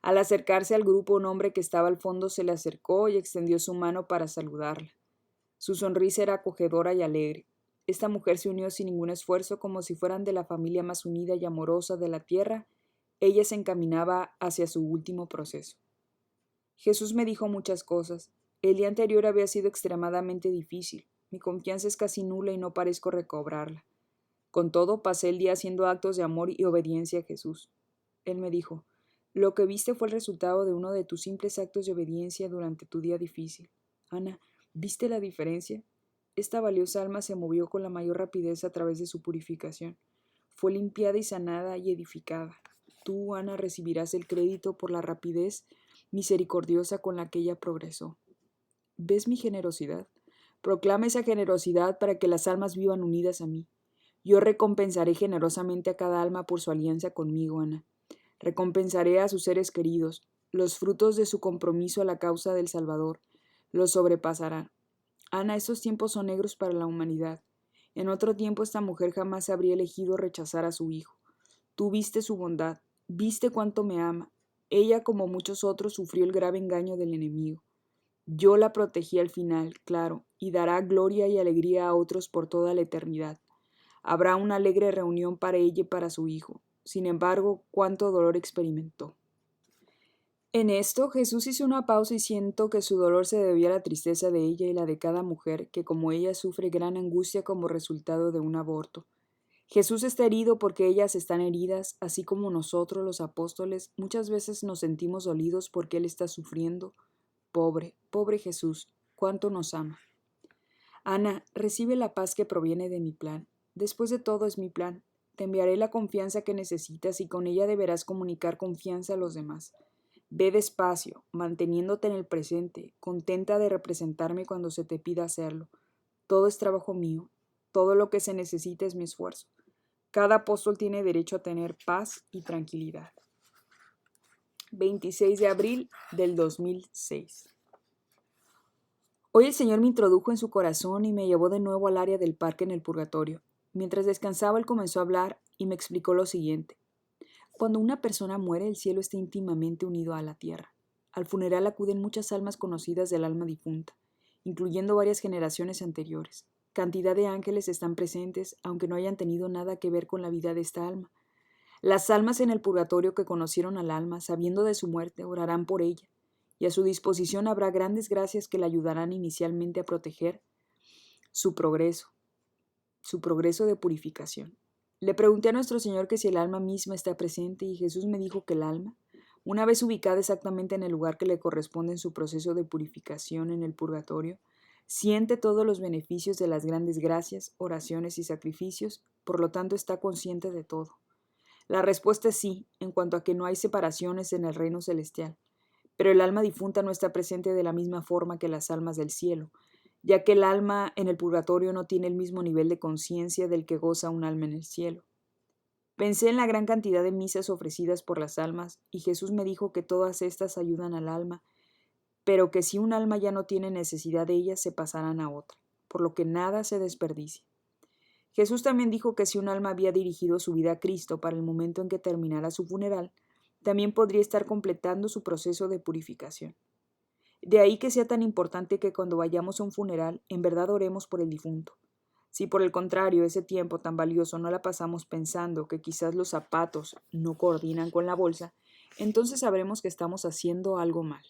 Al acercarse al grupo, un hombre que estaba al fondo se le acercó y extendió su mano para saludarla. Su sonrisa era acogedora y alegre. Esta mujer se unió sin ningún esfuerzo como si fueran de la familia más unida y amorosa de la tierra. Ella se encaminaba hacia su último proceso. Jesús me dijo muchas cosas. El día anterior había sido extremadamente difícil. Mi confianza es casi nula y no parezco recobrarla. Con todo, pasé el día haciendo actos de amor y obediencia a Jesús. Él me dijo, lo que viste fue el resultado de uno de tus simples actos de obediencia durante tu día difícil. Ana, ¿viste la diferencia? Esta valiosa alma se movió con la mayor rapidez a través de su purificación. Fue limpiada y sanada y edificada. Tú, Ana, recibirás el crédito por la rapidez misericordiosa con la que ella progresó. ¿Ves mi generosidad? Proclama esa generosidad para que las almas vivan unidas a mí. Yo recompensaré generosamente a cada alma por su alianza conmigo, Ana. Recompensaré a sus seres queridos. Los frutos de su compromiso a la causa del Salvador los sobrepasarán. Ana, estos tiempos son negros para la humanidad. En otro tiempo esta mujer jamás habría elegido rechazar a su hijo. Tú viste su bondad, viste cuánto me ama. Ella, como muchos otros, sufrió el grave engaño del enemigo. Yo la protegí al final, claro, y dará gloria y alegría a otros por toda la eternidad. Habrá una alegre reunión para ella y para su hijo. Sin embargo, cuánto dolor experimentó. En esto Jesús hizo una pausa y siento que su dolor se debía a la tristeza de ella y la de cada mujer que como ella sufre gran angustia como resultado de un aborto. Jesús está herido porque ellas están heridas, así como nosotros los apóstoles muchas veces nos sentimos dolidos porque Él está sufriendo. Pobre, pobre Jesús, cuánto nos ama. Ana, recibe la paz que proviene de mi plan. Después de todo es mi plan. Te enviaré la confianza que necesitas y con ella deberás comunicar confianza a los demás. Ve despacio, manteniéndote en el presente, contenta de representarme cuando se te pida hacerlo. Todo es trabajo mío, todo lo que se necesita es mi esfuerzo. Cada apóstol tiene derecho a tener paz y tranquilidad. 26 de abril del 2006. Hoy el Señor me introdujo en su corazón y me llevó de nuevo al área del parque en el purgatorio. Mientras descansaba, Él comenzó a hablar y me explicó lo siguiente. Cuando una persona muere, el cielo está íntimamente unido a la tierra. Al funeral acuden muchas almas conocidas del alma difunta, incluyendo varias generaciones anteriores. Cantidad de ángeles están presentes, aunque no hayan tenido nada que ver con la vida de esta alma. Las almas en el purgatorio que conocieron al alma, sabiendo de su muerte, orarán por ella, y a su disposición habrá grandes gracias que la ayudarán inicialmente a proteger su progreso de purificación. Le pregunté a nuestro Señor que si el alma misma está presente y Jesús me dijo que el alma, una vez ubicada exactamente en el lugar que le corresponde en su proceso de purificación en el purgatorio, siente todos los beneficios de las grandes gracias, oraciones y sacrificios, por lo tanto está consciente de todo. La respuesta es sí, en cuanto a que no hay separaciones en el reino celestial, pero el alma difunta no está presente de la misma forma que las almas del cielo, ya que el alma en el purgatorio no tiene el mismo nivel de conciencia del que goza un alma en el cielo. Pensé en la gran cantidad de misas ofrecidas por las almas, y Jesús me dijo que todas estas ayudan al alma, pero que si un alma ya no tiene necesidad de ellas, se pasarán a otra, por lo que nada se desperdicia. Jesús también dijo que si un alma había dirigido su vida a Cristo para el momento en que terminara su funeral, también podría estar completando su proceso de purificación. De ahí que sea tan importante que cuando vayamos a un funeral, en verdad oremos por el difunto. Si por el contrario ese tiempo tan valioso no la pasamos pensando que quizás los zapatos no coordinan con la bolsa, entonces sabremos que estamos haciendo algo mal.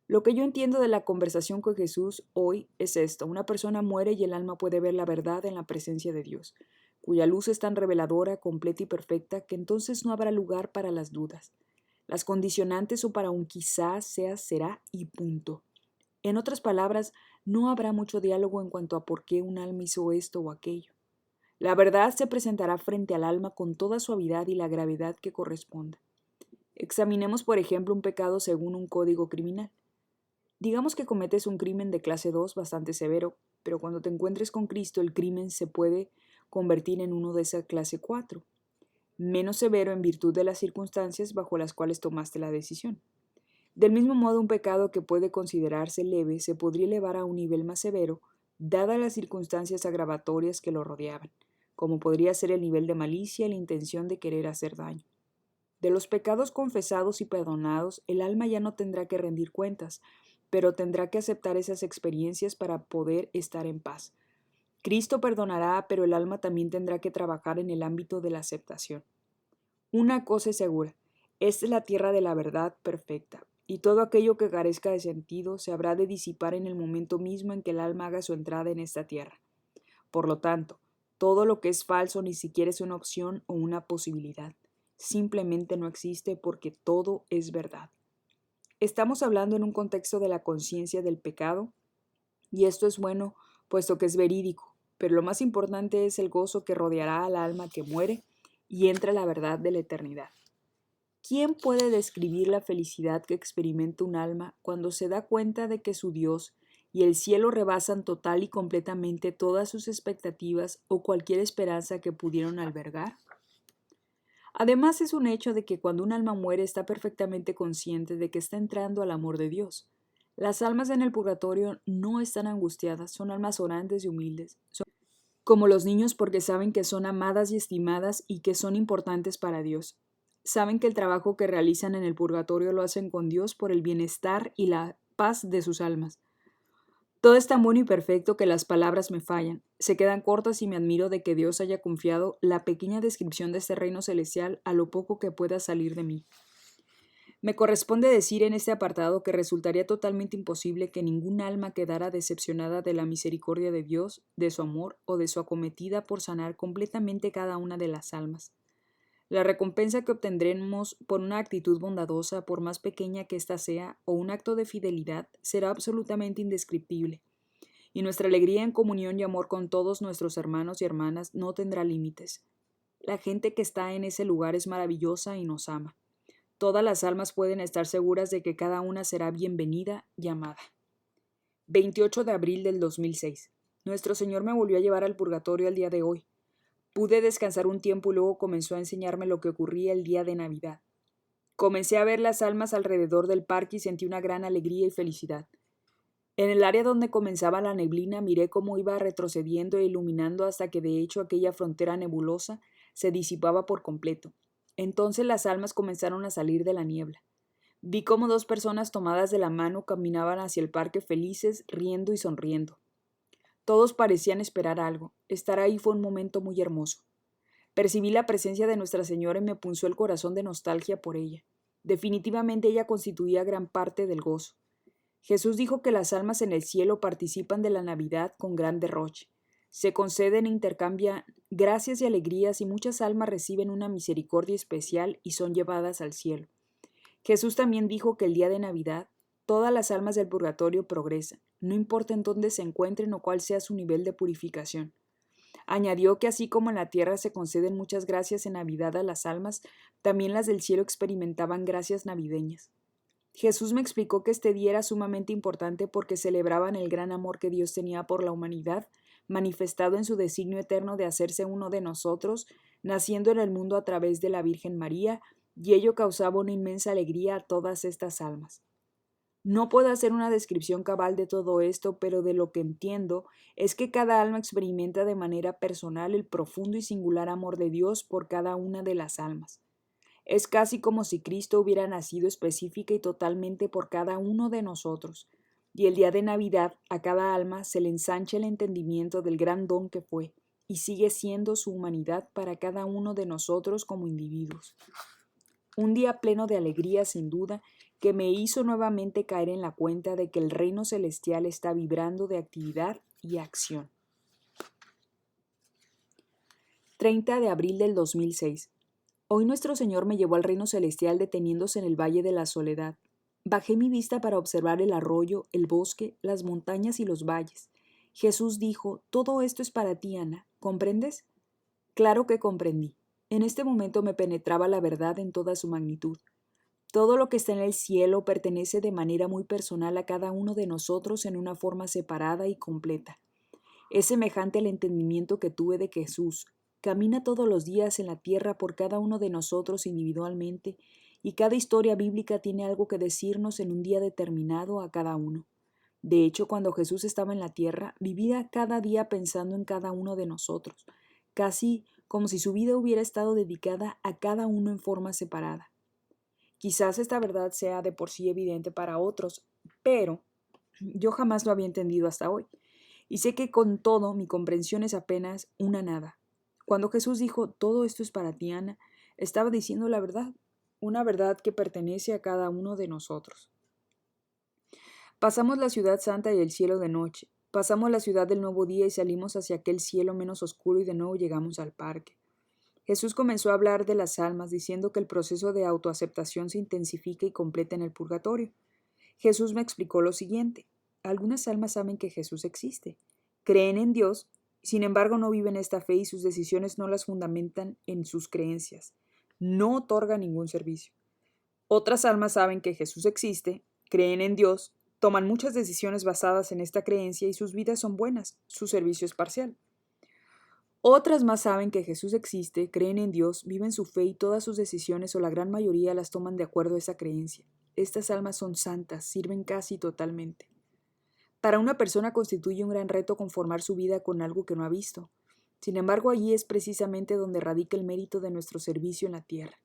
Lo que yo entiendo de la conversación con Jesús hoy es esto: una persona muere y el alma puede ver la verdad en la presencia de Dios, cuya luz es tan reveladora, completa y perfecta que entonces no habrá lugar para las dudas, las condicionantes o para un quizás, sea, será y punto. En otras palabras, no habrá mucho diálogo en cuanto a por qué un alma hizo esto o aquello. La verdad se presentará frente al alma con toda suavidad y la gravedad que corresponda. Examinemos, por ejemplo, un pecado según un código criminal. Digamos que cometes un crimen de clase 2 bastante severo, pero cuando te encuentres con Cristo el crimen se puede convertir en uno de esa clase 4, menos severo en virtud de las circunstancias bajo las cuales tomaste la decisión. Del mismo modo, un pecado que puede considerarse leve se podría elevar a un nivel más severo, dadas las circunstancias agravatorias que lo rodeaban, como podría ser el nivel de malicia y la intención de querer hacer daño. De los pecados confesados y perdonados, el alma ya no tendrá que rendir cuentas, pero tendrá que aceptar esas experiencias para poder estar en paz. Cristo perdonará, pero el alma también tendrá que trabajar en el ámbito de la aceptación. Una cosa es segura: esta es la tierra de la verdad perfecta, y todo aquello que carezca de sentido se habrá de disipar en el momento mismo en que el alma haga su entrada en esta tierra. Por lo tanto, todo lo que es falso ni siquiera es una opción o una posibilidad. Simplemente no existe porque todo es verdad. Estamos hablando en un contexto de la conciencia del pecado, y esto es bueno, puesto que es verídico, pero lo más importante es el gozo que rodeará al alma que muere y entra a la verdad de la eternidad. ¿Quién puede describir la felicidad que experimenta un alma cuando se da cuenta de que su Dios y el cielo rebasan total y completamente todas sus expectativas o cualquier esperanza que pudieron albergar? Además, es un hecho de que cuando un alma muere está perfectamente consciente de que está entrando al amor de Dios. Las almas en el purgatorio no están angustiadas, son almas orantes y humildes. Son como los niños porque saben que son amadas y estimadas y que son importantes para Dios. Saben que el trabajo que realizan en el purgatorio lo hacen con Dios por el bienestar y la paz de sus almas. Todo es tan bueno y perfecto que las palabras me fallan, se quedan cortas y me admiro de que Dios haya confiado la pequeña descripción de este reino celestial a lo poco que pueda salir de mí. Me corresponde decir en este apartado que resultaría totalmente imposible que ningún alma quedara decepcionada de la misericordia de Dios, de su amor o de su acometida por sanar completamente cada una de las almas. La recompensa que obtendremos por una actitud bondadosa, por más pequeña que ésta sea, o un acto de fidelidad, será absolutamente indescriptible, y nuestra alegría en comunión y amor con todos nuestros hermanos y hermanas no tendrá límites. La gente que está en ese lugar es maravillosa y nos ama. Todas las almas pueden estar seguras de que cada una será bienvenida y amada. 28 de abril del 2006. Nuestro Señor me volvió a llevar al purgatorio el día de hoy. Pude descansar un tiempo y luego comenzó a enseñarme lo que ocurría el día de Navidad. Comencé a ver las almas alrededor del parque y sentí una gran alegría y felicidad. En el área donde comenzaba la neblina miré cómo iba retrocediendo e iluminando hasta que de hecho aquella frontera nebulosa se disipaba por completo. Entonces las almas comenzaron a salir de la niebla. Vi cómo dos personas tomadas de la mano caminaban hacia el parque felices, riendo y sonriendo. Todos parecían esperar algo. Estar ahí fue un momento muy hermoso. Percibí la presencia de Nuestra Señora y me punzó el corazón de nostalgia por ella. Definitivamente ella constituía gran parte del gozo. Jesús dijo que las almas en el cielo participan de la Navidad con gran derroche. Se conceden e intercambian gracias y alegrías y muchas almas reciben una misericordia especial y son llevadas al cielo. Jesús también dijo que el día de Navidad todas las almas del purgatorio progresan, no importa en dónde se encuentren o cuál sea su nivel de purificación. Añadió que así como en la tierra se conceden muchas gracias en Navidad a las almas, también las del cielo experimentaban gracias navideñas. Jesús me explicó que este día era sumamente importante porque celebraban el gran amor que Dios tenía por la humanidad, manifestado en su designio eterno de hacerse uno de nosotros, naciendo en el mundo a través de la Virgen María, y ello causaba una inmensa alegría a todas estas almas. No puedo hacer una descripción cabal de todo esto, pero de lo que entiendo es que cada alma experimenta de manera personal el profundo y singular amor de Dios por cada una de las almas. Es casi como si Cristo hubiera nacido específica y totalmente por cada uno de nosotros, y el día de Navidad a cada alma se le ensancha el entendimiento del gran don que fue, y sigue siendo su humanidad para cada uno de nosotros como individuos. Un día pleno de alegría, sin duda, que me hizo nuevamente caer en la cuenta de que el reino celestial está vibrando de actividad y acción. 30 de abril del 2006. Hoy nuestro Señor me llevó al reino celestial deteniéndose en el Valle de la Soledad. Bajé mi vista para observar el arroyo, el bosque, las montañas y los valles. Jesús dijo, todo esto es para ti, Ana. ¿Comprendes? Claro que comprendí. En este momento me penetraba la verdad en toda su magnitud. Todo lo que está en el cielo pertenece de manera muy personal a cada uno de nosotros en una forma separada y completa. Es semejante al entendimiento que tuve de que Jesús camina todos los días en la tierra por cada uno de nosotros individualmente, y cada historia bíblica tiene algo que decirnos en un día determinado a cada uno. De hecho, cuando Jesús estaba en la tierra, vivía cada día pensando en cada uno de nosotros, casi como si su vida hubiera estado dedicada a cada uno en forma separada. Quizás esta verdad sea de por sí evidente para otros, pero yo jamás lo había entendido hasta hoy. Y sé que con todo mi comprensión es apenas una nada. Cuando Jesús dijo, todo esto es para ti, Ana, estaba diciendo la verdad, una verdad que pertenece a cada uno de nosotros. Pasamos la ciudad santa y el cielo de noche. Pasamos la ciudad del nuevo día y salimos hacia aquel cielo menos oscuro y de nuevo llegamos al parque. Jesús comenzó a hablar de las almas, diciendo que el proceso de autoaceptación se intensifica y completa en el purgatorio. Jesús me explicó lo siguiente. Algunas almas saben que Jesús existe, creen en Dios, sin embargo no viven esta fe y sus decisiones no las fundamentan en sus creencias. No otorgan ningún servicio. Otras almas saben que Jesús existe, creen en Dios, toman muchas decisiones basadas en esta creencia y sus vidas son buenas, su servicio es parcial. Otras más saben que Jesús existe, creen en Dios, viven su fe y todas sus decisiones o la gran mayoría las toman de acuerdo a esa creencia. Estas almas son santas, sirven casi totalmente. Para una persona constituye un gran reto conformar su vida con algo que no ha visto. Sin embargo, allí es precisamente donde radica el mérito de nuestro servicio en la tierra.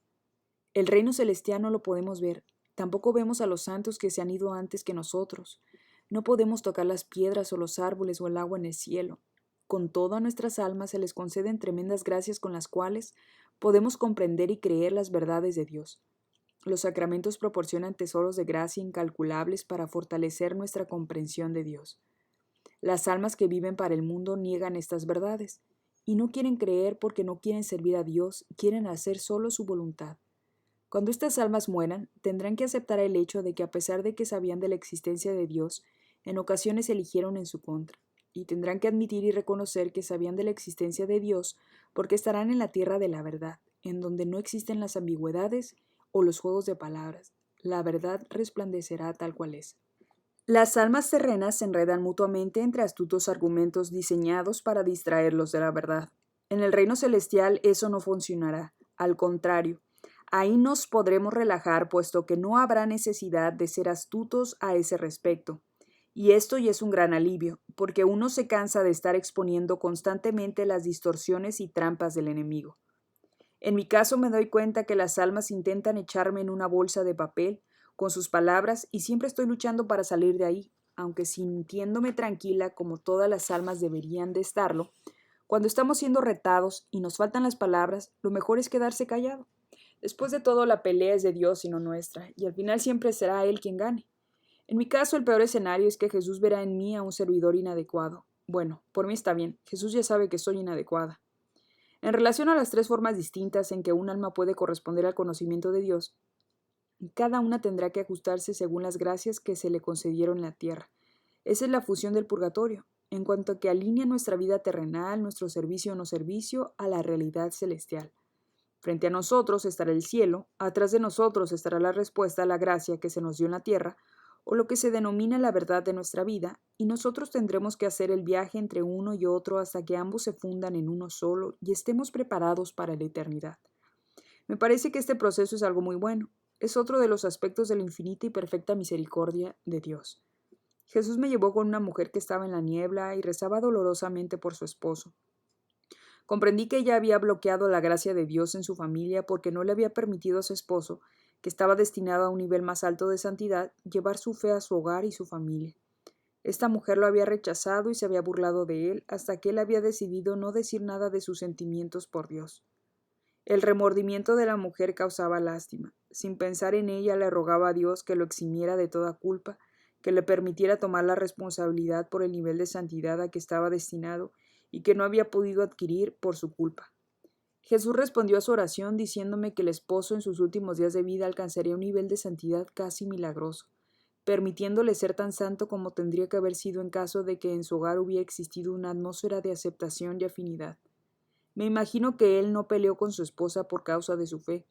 El reino celestial no lo podemos ver, tampoco vemos a los santos que se han ido antes que nosotros. No podemos tocar las piedras o los árboles o el agua en el cielo. Con todo a nuestras almas se les conceden tremendas gracias con las cuales podemos comprender y creer las verdades de Dios. Los sacramentos proporcionan tesoros de gracia incalculables para fortalecer nuestra comprensión de Dios. Las almas que viven para el mundo niegan estas verdades, y no quieren creer porque no quieren servir a Dios, quieren hacer solo su voluntad. Cuando estas almas mueran, tendrán que aceptar el hecho de que a pesar de que sabían de la existencia de Dios, en ocasiones eligieron en su contra, y tendrán que admitir y reconocer que sabían de la existencia de Dios porque estarán en la tierra de la verdad, en donde no existen las ambigüedades o los juegos de palabras. La verdad resplandecerá tal cual es. Las almas terrenas se enredan mutuamente entre astutos argumentos diseñados para distraerlos de la verdad. En el reino celestial eso no funcionará. Al contrario, ahí nos podremos relajar, puesto que no habrá necesidad de ser astutos a ese respecto. Y esto ya es un gran alivio, porque uno se cansa de estar exponiendo constantemente las distorsiones y trampas del enemigo. En mi caso me doy cuenta que las almas intentan echarme en una bolsa de papel con sus palabras y siempre estoy luchando para salir de ahí, aunque sintiéndome tranquila como todas las almas deberían de estarlo, Cuando estamos siendo retados y nos faltan las palabras, lo mejor es quedarse callado. Después de todo, la pelea es de Dios y no nuestra, y al final siempre será Él quien gane. En mi caso, el peor escenario es que Jesús verá en mí a un servidor inadecuado. Bueno, por mí está bien, Jesús ya sabe que soy inadecuada. En relación a las tres formas distintas en que un alma puede corresponder al conocimiento de Dios, cada una tendrá que ajustarse según las gracias que se le concedieron en la tierra. Esa es la fusión del purgatorio, en cuanto a que alinea nuestra vida terrenal, nuestro servicio o no servicio, a la realidad celestial. Frente a nosotros estará el cielo, atrás de nosotros estará la respuesta a la gracia que se nos dio en la tierra, o lo que se denomina la verdad de nuestra vida, y nosotros tendremos que hacer el viaje entre uno y otro hasta que ambos se fundan en uno solo y estemos preparados para la eternidad. Me parece que este proceso es algo muy bueno. Es otro de los aspectos de la infinita y perfecta misericordia de Dios. Jesús me llevó con una mujer que estaba en la niebla y rezaba dolorosamente por su esposo. Comprendí que ella había bloqueado la gracia de Dios en su familia porque no le había permitido a su esposo, que estaba destinado a un nivel más alto de santidad, llevar su fe a su hogar y su familia. Esta mujer lo había rechazado y se había burlado de él hasta que él había decidido no decir nada de sus sentimientos por Dios. El remordimiento de la mujer causaba lástima. Sin pensar en ella, le rogaba a Dios que lo eximiera de toda culpa, que le permitiera tomar la responsabilidad por el nivel de santidad a que estaba destinado y que no había podido adquirir por su culpa. Jesús respondió a su oración diciéndome que el esposo en sus últimos días de vida alcanzaría un nivel de santidad casi milagroso, permitiéndole ser tan santo como tendría que haber sido en caso de que en su hogar hubiera existido una atmósfera de aceptación y afinidad. Me imagino que él no peleó con su esposa por causa de su fe,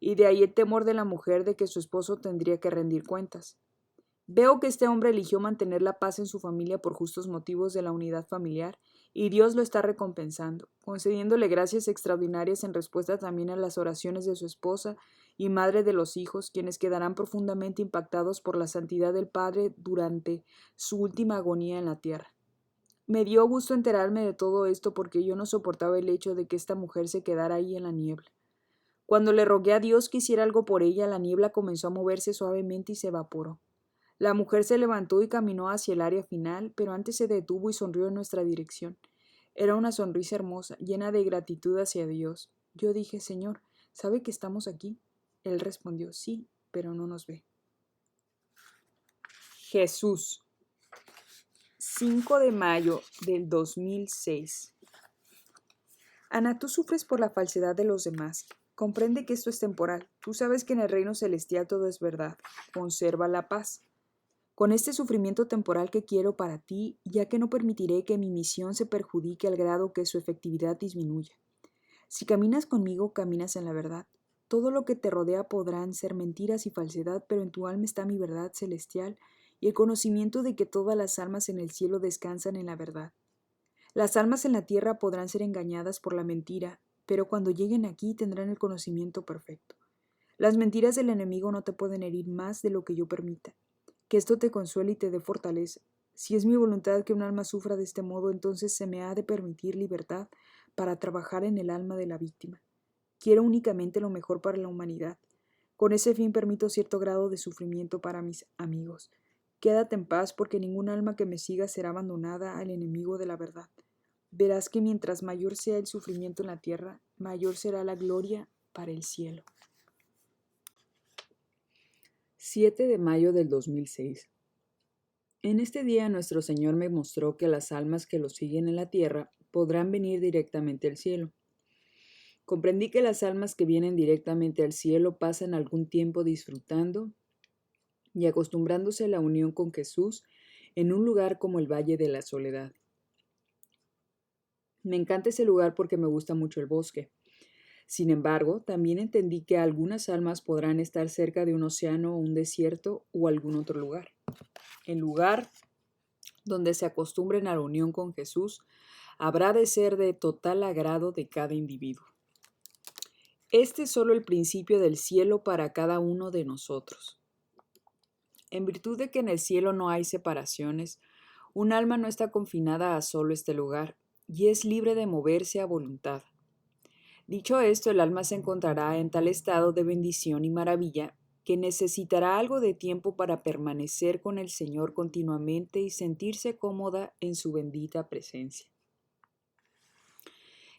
y de ahí el temor de la mujer de que su esposo tendría que rendir cuentas. Veo que este hombre eligió mantener la paz en su familia por justos motivos de la unidad familiar, y Dios lo está recompensando, concediéndole gracias extraordinarias en respuesta también a las oraciones de su esposa y madre de los hijos, quienes quedarán profundamente impactados por la santidad del Padre durante su última agonía en la tierra. Me dio gusto enterarme de todo esto porque yo no soportaba el hecho de que esta mujer se quedara ahí en la niebla. Cuando le rogué a Dios que hiciera algo por ella, la niebla comenzó a moverse suavemente y se evaporó. La mujer se levantó y caminó hacia el área final, pero antes se detuvo y sonrió en nuestra dirección. Era una sonrisa hermosa, llena de gratitud hacia Dios. Yo dije, Señor, ¿sabe que estamos aquí? Él respondió, sí, pero no nos ve. Jesús. 5 de mayo del 2006. Ana, tú sufres por la falsedad de los demás. Comprende que esto es temporal. Tú sabes que en el reino celestial todo es verdad. Conserva la paz. Con este sufrimiento temporal que quiero para ti, ya que no permitiré que mi misión se perjudique al grado que su efectividad disminuya. Si caminas conmigo, caminas en la verdad. Todo lo que te rodea podrán ser mentiras y falsedad, pero en tu alma está mi verdad celestial y el conocimiento de que todas las almas en el cielo descansan en la verdad. Las almas en la tierra podrán ser engañadas por la mentira, pero cuando lleguen aquí tendrán el conocimiento perfecto. Las mentiras del enemigo no te pueden herir más de lo que yo permita. Que esto te consuele y te dé fortaleza. Si es mi voluntad que un alma sufra de este modo, entonces se me ha de permitir libertad para trabajar en el alma de la víctima. Quiero únicamente lo mejor para la humanidad. Con ese fin permito cierto grado de sufrimiento para mis amigos. Quédate en paz porque ningún alma que me siga será abandonada al enemigo de la verdad. Verás que mientras mayor sea el sufrimiento en la tierra, mayor será la gloria para el cielo. 7 de mayo del 2006. En este día nuestro Señor me mostró que las almas que lo siguen en la tierra podrán venir directamente al cielo. Comprendí que las almas que vienen directamente al cielo pasan algún tiempo disfrutando y acostumbrándose a la unión con Jesús en un lugar como el Valle de la Soledad. Me encanta ese lugar porque me gusta mucho el bosque. Sin embargo, también entendí que algunas almas podrán estar cerca de un océano o un desierto o algún otro lugar. El lugar donde se acostumbren a la unión con Jesús habrá de ser de total agrado de cada individuo. Este es solo el principio del cielo para cada uno de nosotros. En virtud de que en el cielo no hay separaciones, un alma no está confinada a solo este lugar y es libre de moverse a voluntad. Dicho esto, el alma se encontrará en tal estado de bendición y maravilla que necesitará algo de tiempo para permanecer con el Señor continuamente y sentirse cómoda en su bendita presencia.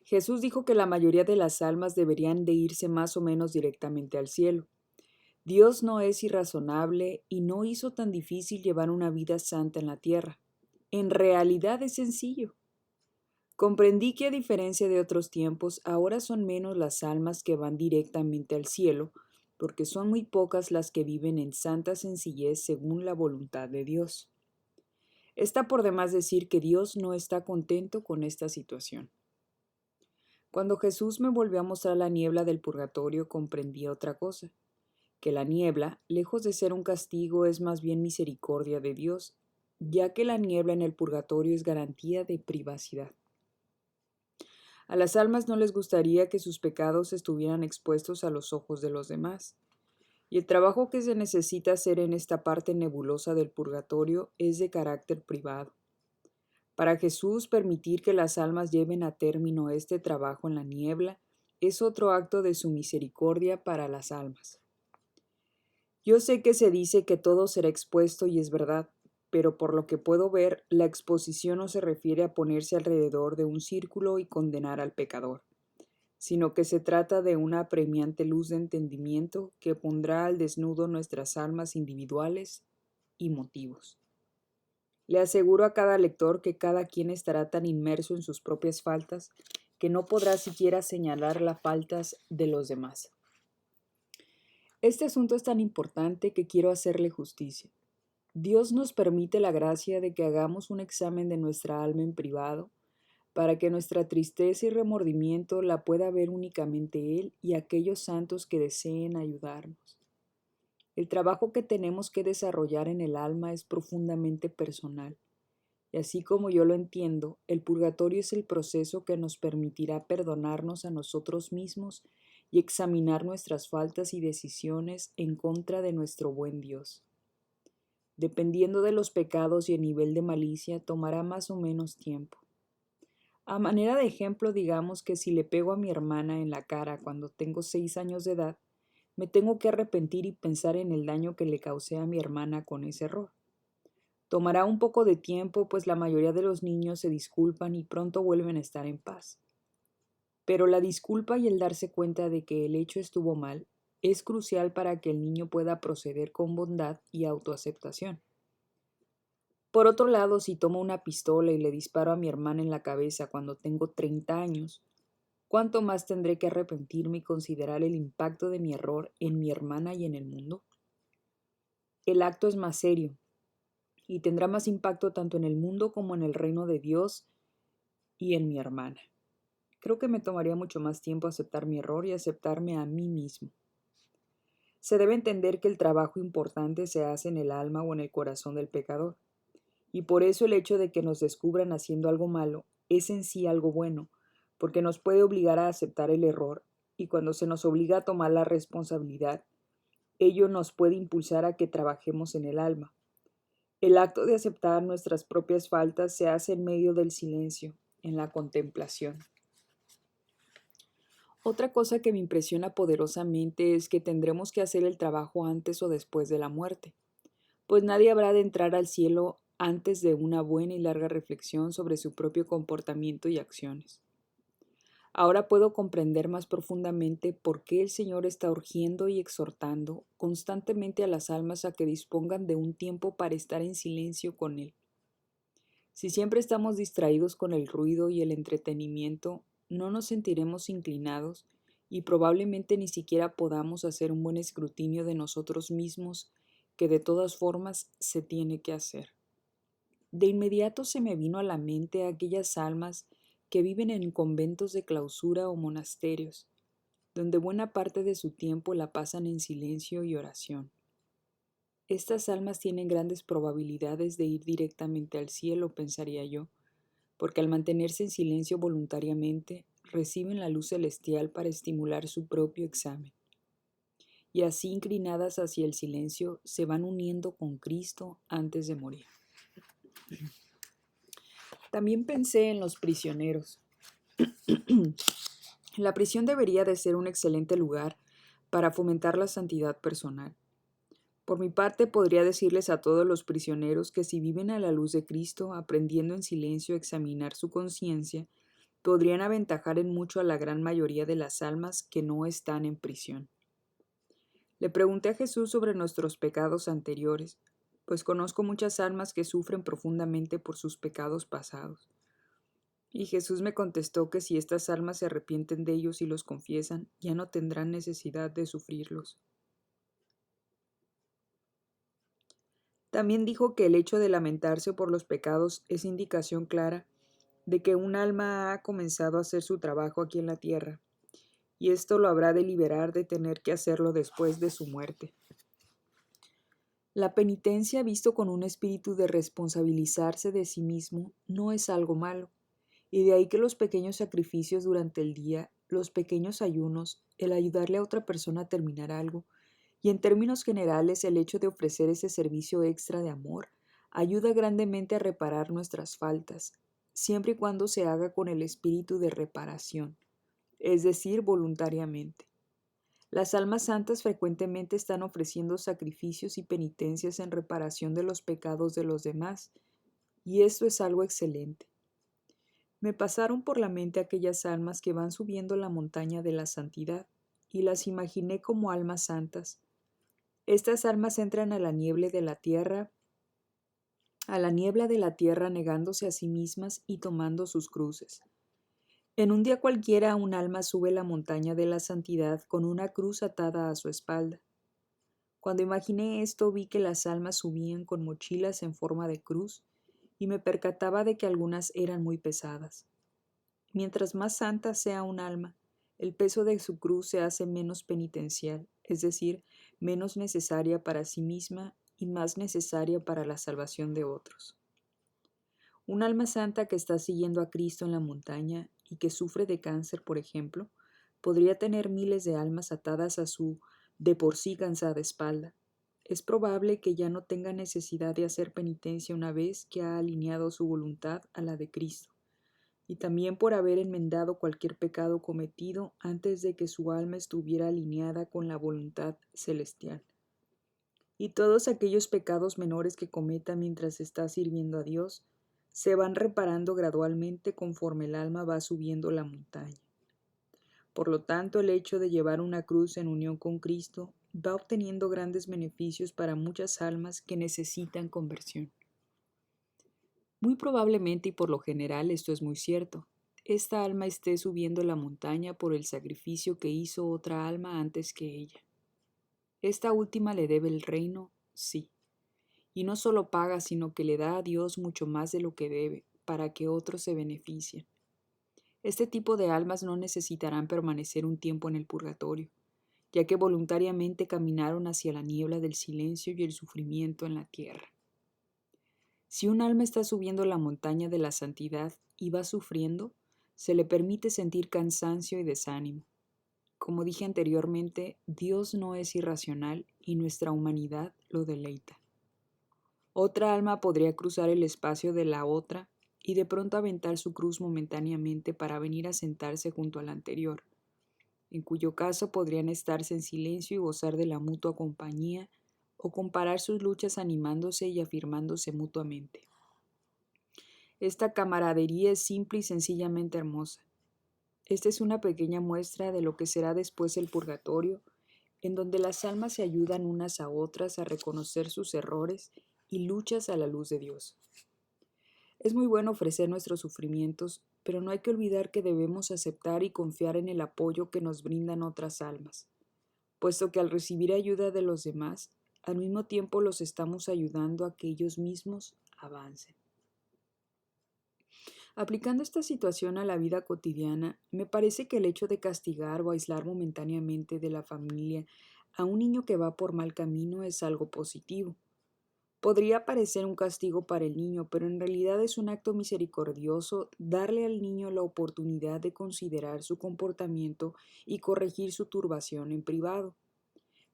Jesús dijo que la mayoría de las almas deberían de irse más o menos directamente al cielo. Dios no es irrazonable y no hizo tan difícil llevar una vida santa en la tierra. En realidad es sencillo. Comprendí que a diferencia de otros tiempos, ahora son menos las almas que van directamente al cielo, porque son muy pocas las que viven en santa sencillez según la voluntad de Dios. Está por demás decir que Dios no está contento con esta situación. Cuando Jesús me volvió a mostrar la niebla del purgatorio, comprendí otra cosa, que la niebla, lejos de ser un castigo, es más bien misericordia de Dios, ya que la niebla en el purgatorio es garantía de privacidad. A las almas no les gustaría que sus pecados estuvieran expuestos a los ojos de los demás, y el trabajo que se necesita hacer en esta parte nebulosa del purgatorio es de carácter privado. Para Jesús, permitir que las almas lleven a término este trabajo en la niebla es otro acto de su misericordia para las almas. Yo sé que se dice que todo será expuesto y es verdad, pero por lo que puedo ver, la exposición no se refiere a ponerse alrededor de un círculo y condenar al pecador, sino que se trata de una apremiante luz de entendimiento que pondrá al desnudo nuestras almas individuales y motivos. Le aseguro a cada lector que cada quien estará tan inmerso en sus propias faltas que no podrá siquiera señalar las faltas de los demás. Este asunto es tan importante que quiero hacerle justicia. Dios nos permite la gracia de que hagamos un examen de nuestra alma en privado, para que nuestra tristeza y remordimiento la pueda ver únicamente Él y aquellos santos que deseen ayudarnos. El trabajo que tenemos que desarrollar en el alma es profundamente personal, y así como yo lo entiendo, el purgatorio es el proceso que nos permitirá perdonarnos a nosotros mismos y examinar nuestras faltas y decisiones en contra de nuestro buen Dios. Dependiendo de los pecados y el nivel de malicia, tomará más o menos tiempo. A manera de ejemplo, digamos que si le pego a mi hermana en la cara cuando tengo 6 años de edad, me tengo que arrepentir y pensar en el daño que le causé a mi hermana con ese error. Tomará un poco de tiempo, pues la mayoría de los niños se disculpan y pronto vuelven a estar en paz. Pero la disculpa y el darse cuenta de que el hecho estuvo mal es crucial para que el niño pueda proceder con bondad y autoaceptación. Por otro lado, si tomo una pistola y le disparo a mi hermana en la cabeza cuando tengo 30 años, ¿cuánto más tendré que arrepentirme y considerar el impacto de mi error en mi hermana y en el mundo? El acto es más serio y tendrá más impacto tanto en el mundo como en el reino de Dios y en mi hermana. Creo que me tomaría mucho más tiempo aceptar mi error y aceptarme a mí mismo. Se debe entender que el trabajo importante se hace en el alma o en el corazón del pecador, y por eso el hecho de que nos descubran haciendo algo malo es en sí algo bueno, porque nos puede obligar a aceptar el error, y cuando se nos obliga a tomar la responsabilidad, ello nos puede impulsar a que trabajemos en el alma. El acto de aceptar nuestras propias faltas se hace en medio del silencio, en la contemplación. Otra cosa que me impresiona poderosamente es que tendremos que hacer el trabajo antes o después de la muerte, pues nadie habrá de entrar al cielo antes de una buena y larga reflexión sobre su propio comportamiento y acciones. Ahora puedo comprender más profundamente por qué el Señor está urgiendo y exhortando constantemente a las almas a que dispongan de un tiempo para estar en silencio con Él. Si siempre estamos distraídos con el ruido y el entretenimiento, no nos sentiremos inclinados y probablemente ni siquiera podamos hacer un buen escrutinio de nosotros mismos, que de todas formas se tiene que hacer. De inmediato se me vino a la mente aquellas almas que viven en conventos de clausura o monasterios, donde buena parte de su tiempo la pasan en silencio y oración. Estas almas tienen grandes probabilidades de ir directamente al cielo, pensaría yo, porque al mantenerse en silencio voluntariamente, reciben la luz celestial para estimular su propio examen. Y así inclinadas hacia el silencio, se van uniendo con Cristo antes de morir. También pensé en los prisioneros. La prisión debería de ser un excelente lugar para fomentar la santidad personal. Por mi parte, podría decirles a todos los prisioneros que si viven a la luz de Cristo, aprendiendo en silencio a examinar su conciencia, podrían aventajar en mucho a la gran mayoría de las almas que no están en prisión. Le pregunté a Jesús sobre nuestros pecados anteriores, pues conozco muchas almas que sufren profundamente por sus pecados pasados. Y Jesús me contestó que si estas almas se arrepienten de ellos y los confiesan, ya no tendrán necesidad de sufrirlos. También dijo que el hecho de lamentarse por los pecados es indicación clara de que un alma ha comenzado a hacer su trabajo aquí en la tierra, y esto lo habrá de liberar de tener que hacerlo después de su muerte. La penitencia, visto con un espíritu de responsabilizarse de sí mismo, no es algo malo, y de ahí que los pequeños sacrificios durante el día, los pequeños ayunos, el ayudarle a otra persona a terminar algo, y en términos generales el hecho de ofrecer ese servicio extra de amor, ayuda grandemente a reparar nuestras faltas, siempre y cuando se haga con el espíritu de reparación, es decir, voluntariamente. Las almas santas frecuentemente están ofreciendo sacrificios y penitencias en reparación de los pecados de los demás, y esto es algo excelente. Me pasaron por la mente aquellas almas que van subiendo la montaña de la santidad, y las imaginé como almas santas. Estas almas entran a la niebla de la tierra, negándose a sí mismas y tomando sus cruces. En un día cualquiera un alma sube la montaña de la santidad con una cruz atada a su espalda. Cuando imaginé esto vi que las almas subían con mochilas en forma de cruz y me percataba de que algunas eran muy pesadas. Mientras más santa sea un alma, el peso de su cruz se hace menos penitencial, es decir, menos necesaria para sí misma y más necesaria para la salvación de otros. Un alma santa que está siguiendo a Cristo en la montaña y que sufre de cáncer, por ejemplo, podría tener miles de almas atadas a su de por sí cansada espalda. Es probable que ya no tenga necesidad de hacer penitencia una vez que ha alineado su voluntad a la de Cristo, y también por haber enmendado cualquier pecado cometido antes de que su alma estuviera alineada con la voluntad celestial. Y todos aquellos pecados menores que cometa mientras está sirviendo a Dios se van reparando gradualmente conforme el alma va subiendo la montaña. Por lo tanto, el hecho de llevar una cruz en unión con Cristo va obteniendo grandes beneficios para muchas almas que necesitan conversión. Muy probablemente y por lo general esto es muy cierto. Esta alma esté subiendo la montaña por el sacrificio que hizo otra alma antes que ella. Esta última le debe el reino, sí. Y no solo paga, sino que le da a Dios mucho más de lo que debe, para que otros se beneficien. Este tipo de almas no necesitarán permanecer un tiempo en el purgatorio, ya que voluntariamente caminaron hacia la niebla del silencio y el sufrimiento en la tierra. Si un alma está subiendo la montaña de la santidad y va sufriendo, se le permite sentir cansancio y desánimo. Como dije anteriormente, Dios no es irracional y nuestra humanidad lo deleita. Otra alma podría cruzar el espacio de la otra y de pronto aventar su cruz momentáneamente para venir a sentarse junto a la anterior, en cuyo caso podrían estarse en silencio y gozar de la mutua compañía o comparar sus luchas animándose y afirmándose mutuamente. Esta camaradería es simple y sencillamente hermosa. Esta es una pequeña muestra de lo que será después el purgatorio, en donde las almas se ayudan unas a otras a reconocer sus errores y luchas a la luz de Dios. Es muy bueno ofrecer nuestros sufrimientos, pero no hay que olvidar que debemos aceptar y confiar en el apoyo que nos brindan otras almas, puesto que al recibir ayuda de los demás, al mismo tiempo los estamos ayudando a que ellos mismos avancen. Aplicando esta situación a la vida cotidiana, me parece que el hecho de castigar o aislar momentáneamente de la familia a un niño que va por mal camino es algo positivo. Podría parecer un castigo para el niño, pero en realidad es un acto misericordioso darle al niño la oportunidad de considerar su comportamiento y corregir su turbación en privado.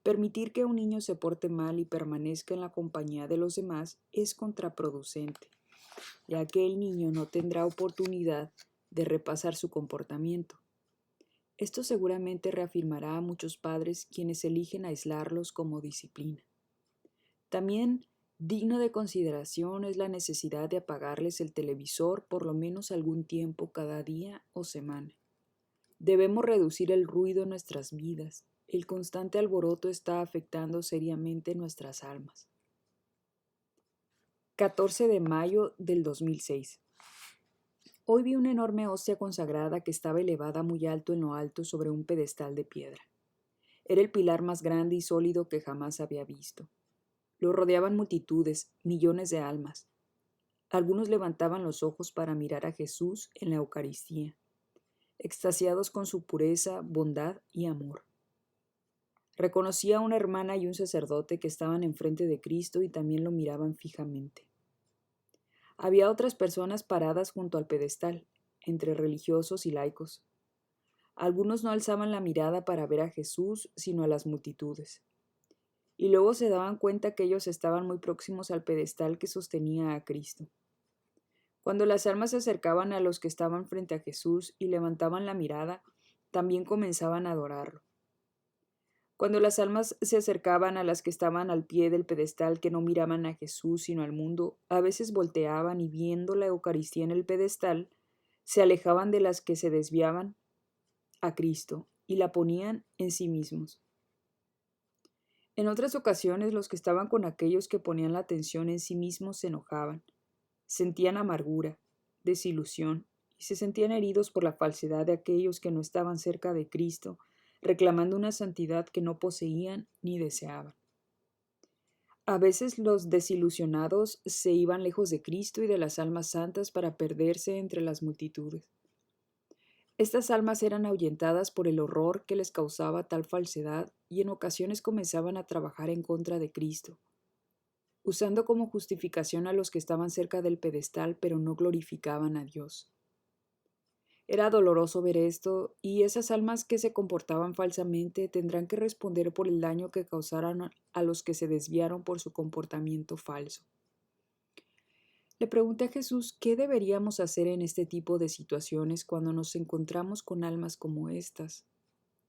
Permitir que un niño se porte mal y permanezca en la compañía de los demás es contraproducente, ya que el niño no tendrá oportunidad de repasar su comportamiento. Esto seguramente reafirmará a muchos padres quienes eligen aislarlos como disciplina. También Digno de consideración es la necesidad de apagarles el televisor por lo menos algún tiempo cada día o semana. Debemos reducir el ruido en nuestras vidas. El constante alboroto está afectando seriamente nuestras almas. 14 de mayo del 2006. Hoy vi una enorme hostia consagrada que estaba elevada muy alto en lo alto sobre un pedestal de piedra. Era el pilar más grande y sólido que jamás había visto. Lo rodeaban multitudes, millones de almas. Algunos levantaban los ojos para mirar a Jesús en la Eucaristía, extasiados con su pureza, bondad y amor. Reconocí a una hermana y un sacerdote que estaban enfrente de Cristo y también lo miraban fijamente. Había otras personas paradas junto al pedestal, entre religiosos y laicos. Algunos no alzaban la mirada para ver a Jesús, sino a las multitudes. Y luego se daban cuenta que ellos estaban muy próximos al pedestal que sostenía a Cristo. Cuando las almas se acercaban a los que estaban frente a Jesús y levantaban la mirada, también comenzaban a adorarlo. Cuando las almas se acercaban a las que estaban al pie del pedestal que no miraban a Jesús sino al mundo, a veces volteaban y viendo la Eucaristía en el pedestal, se alejaban de las que se desviaban a Cristo y la ponían en sí mismos. En otras ocasiones los que estaban con aquellos que ponían la atención en sí mismos se enojaban, sentían amargura, desilusión y se sentían heridos por la falsedad de aquellos que no estaban cerca de Cristo, reclamando una santidad que no poseían ni deseaban. A veces los desilusionados se iban lejos de Cristo y de las almas santas para perderse entre las multitudes. Estas almas eran ahuyentadas por el horror que les causaba tal falsedad y en ocasiones comenzaban a trabajar en contra de Cristo, usando como justificación a los que estaban cerca del pedestal pero no glorificaban a Dios. Era doloroso ver esto, y esas almas que se comportaban falsamente tendrán que responder por el daño que causaron a los que se desviaron por su comportamiento falso. Le pregunté a Jesús qué deberíamos hacer en este tipo de situaciones cuando nos encontramos con almas como estas.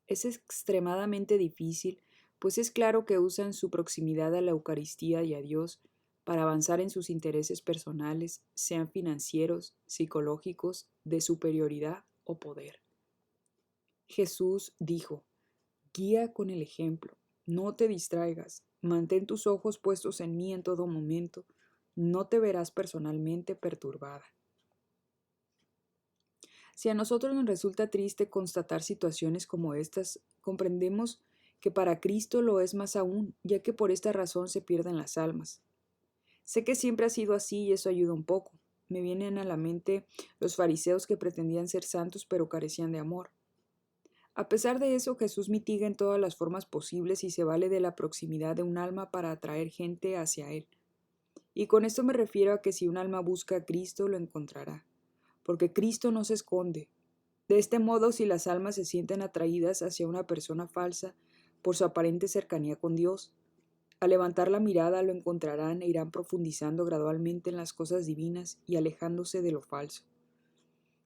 Es extremadamente difícil, pues es claro que usan su proximidad a la Eucaristía y a Dios para avanzar en sus intereses personales, sean financieros, psicológicos, de superioridad o poder. Jesús dijo: guía con el ejemplo, no te distraigas, mantén tus ojos puestos en mí en todo momento, no te verás personalmente perturbada. Si a nosotros nos resulta triste constatar situaciones como estas, comprendemos que para Cristo lo es más aún, ya que por esta razón se pierden las almas. Sé que siempre ha sido así y eso ayuda un poco. Me vienen a la mente los fariseos que pretendían ser santos pero carecían de amor. A pesar de eso, Jesús mitiga en todas las formas posibles y se vale de la proximidad de un alma para atraer gente hacia él. Y con esto me refiero a que si un alma busca a Cristo, lo encontrará, porque Cristo no se esconde. De este modo, si las almas se sienten atraídas hacia una persona falsa por su aparente cercanía con Dios, al levantar la mirada lo encontrarán e irán profundizando gradualmente en las cosas divinas y alejándose de lo falso.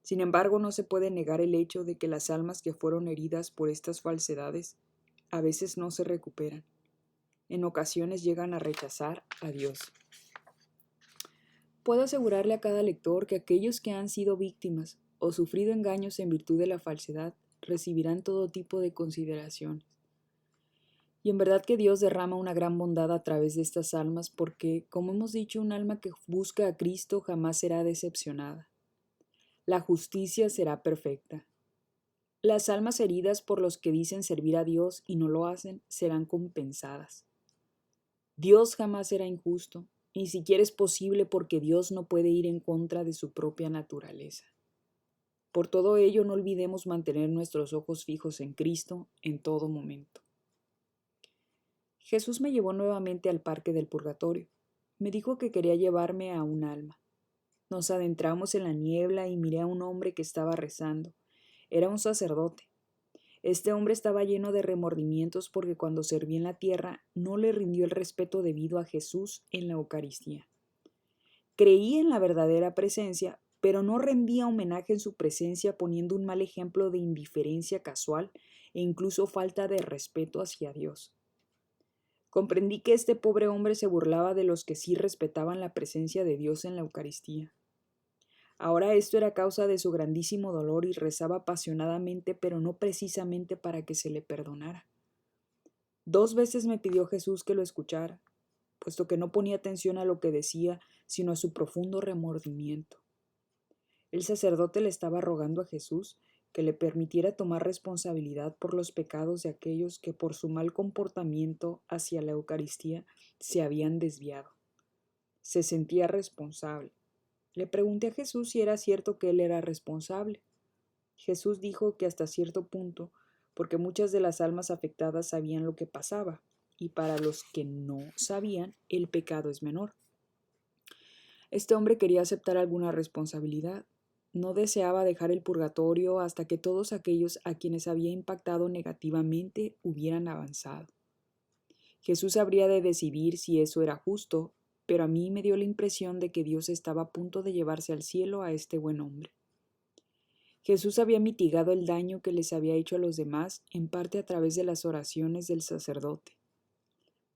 Sin embargo, no se puede negar el hecho de que las almas que fueron heridas por estas falsedades a veces no se recuperan. En ocasiones llegan a rechazar a Dios. Puedo asegurarle a cada lector que aquellos que han sido víctimas o sufrido engaños en virtud de la falsedad recibirán todo tipo de consideraciones. Y en verdad que Dios derrama una gran bondad a través de estas almas porque, como hemos dicho, un alma que busca a Cristo jamás será decepcionada. La justicia será perfecta. Las almas heridas por los que dicen servir a Dios y no lo hacen serán compensadas. Dios jamás será injusto, ni siquiera es posible porque Dios no puede ir en contra de su propia naturaleza. Por todo ello, no olvidemos mantener nuestros ojos fijos en Cristo en todo momento. Jesús me llevó nuevamente al parque del purgatorio. Me dijo que quería llevarme a un alma. Nos adentramos en la niebla y miré a un hombre que estaba rezando. Era un sacerdote. Este hombre estaba lleno de remordimientos porque cuando servía en la tierra no le rindió el respeto debido a Jesús en la Eucaristía. Creía en la verdadera presencia, pero no rendía homenaje en su presencia poniendo un mal ejemplo de indiferencia casual e incluso falta de respeto hacia Dios. Comprendí que este pobre hombre se burlaba de los que sí respetaban la presencia de Dios en la Eucaristía. Ahora esto era causa de su grandísimo dolor y rezaba apasionadamente, pero no precisamente para que se le perdonara. 2 veces me pidió Jesús que lo escuchara, puesto que no ponía atención a lo que decía, sino a su profundo remordimiento. El sacerdote le estaba rogando a Jesús que le permitiera tomar responsabilidad por los pecados de aquellos que por su mal comportamiento hacia la Eucaristía se habían desviado. Se sentía responsable. Le pregunté a Jesús si era cierto que él era responsable. Jesús dijo que hasta cierto punto, porque muchas de las almas afectadas sabían lo que pasaba, y para los que no sabían, el pecado es menor. Este hombre quería aceptar alguna responsabilidad. No deseaba dejar el purgatorio hasta que todos aquellos a quienes había impactado negativamente hubieran avanzado. Jesús habría de decidir si eso era justo, pero a mí me dio la impresión de que Dios estaba a punto de llevarse al cielo a este buen hombre. Jesús había mitigado el daño que les había hecho a los demás, en parte a través de las oraciones del sacerdote.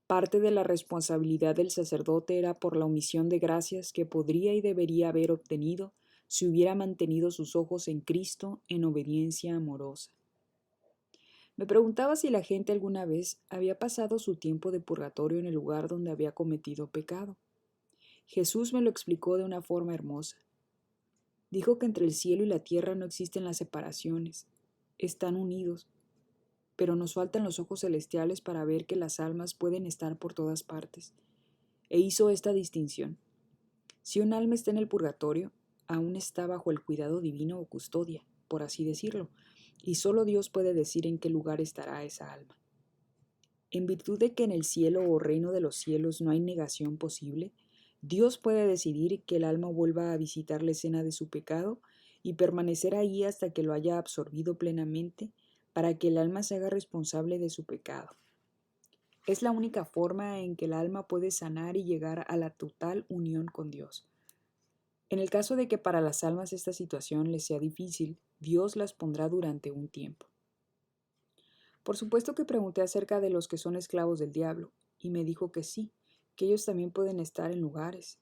Parte de la responsabilidad del sacerdote era por la omisión de gracias que podría y debería haber obtenido si hubiera mantenido sus ojos en Cristo en obediencia amorosa. Me preguntaba si la gente alguna vez había pasado su tiempo de purgatorio en el lugar donde había cometido pecado. Jesús me lo explicó de una forma hermosa. Dijo que entre el cielo y la tierra no existen las separaciones, están unidos, pero nos faltan los ojos celestiales para ver que las almas pueden estar por todas partes. E hizo esta distinción. Si un alma está en el purgatorio, aún está bajo el cuidado divino o custodia, por así decirlo, y solo Dios puede decir en qué lugar estará esa alma. En virtud de que en el cielo o reino de los cielos no hay negación posible, Dios puede decidir que el alma vuelva a visitar la escena de su pecado y permanecer ahí hasta que lo haya absorbido plenamente para que el alma se haga responsable de su pecado. Es la única forma en que el alma puede sanar y llegar a la total unión con Dios. En el caso de que para las almas esta situación les sea difícil, Dios las pondrá durante un tiempo. Por supuesto que pregunté acerca de los que son esclavos del diablo, y me dijo que sí, que ellos también pueden estar en lugares.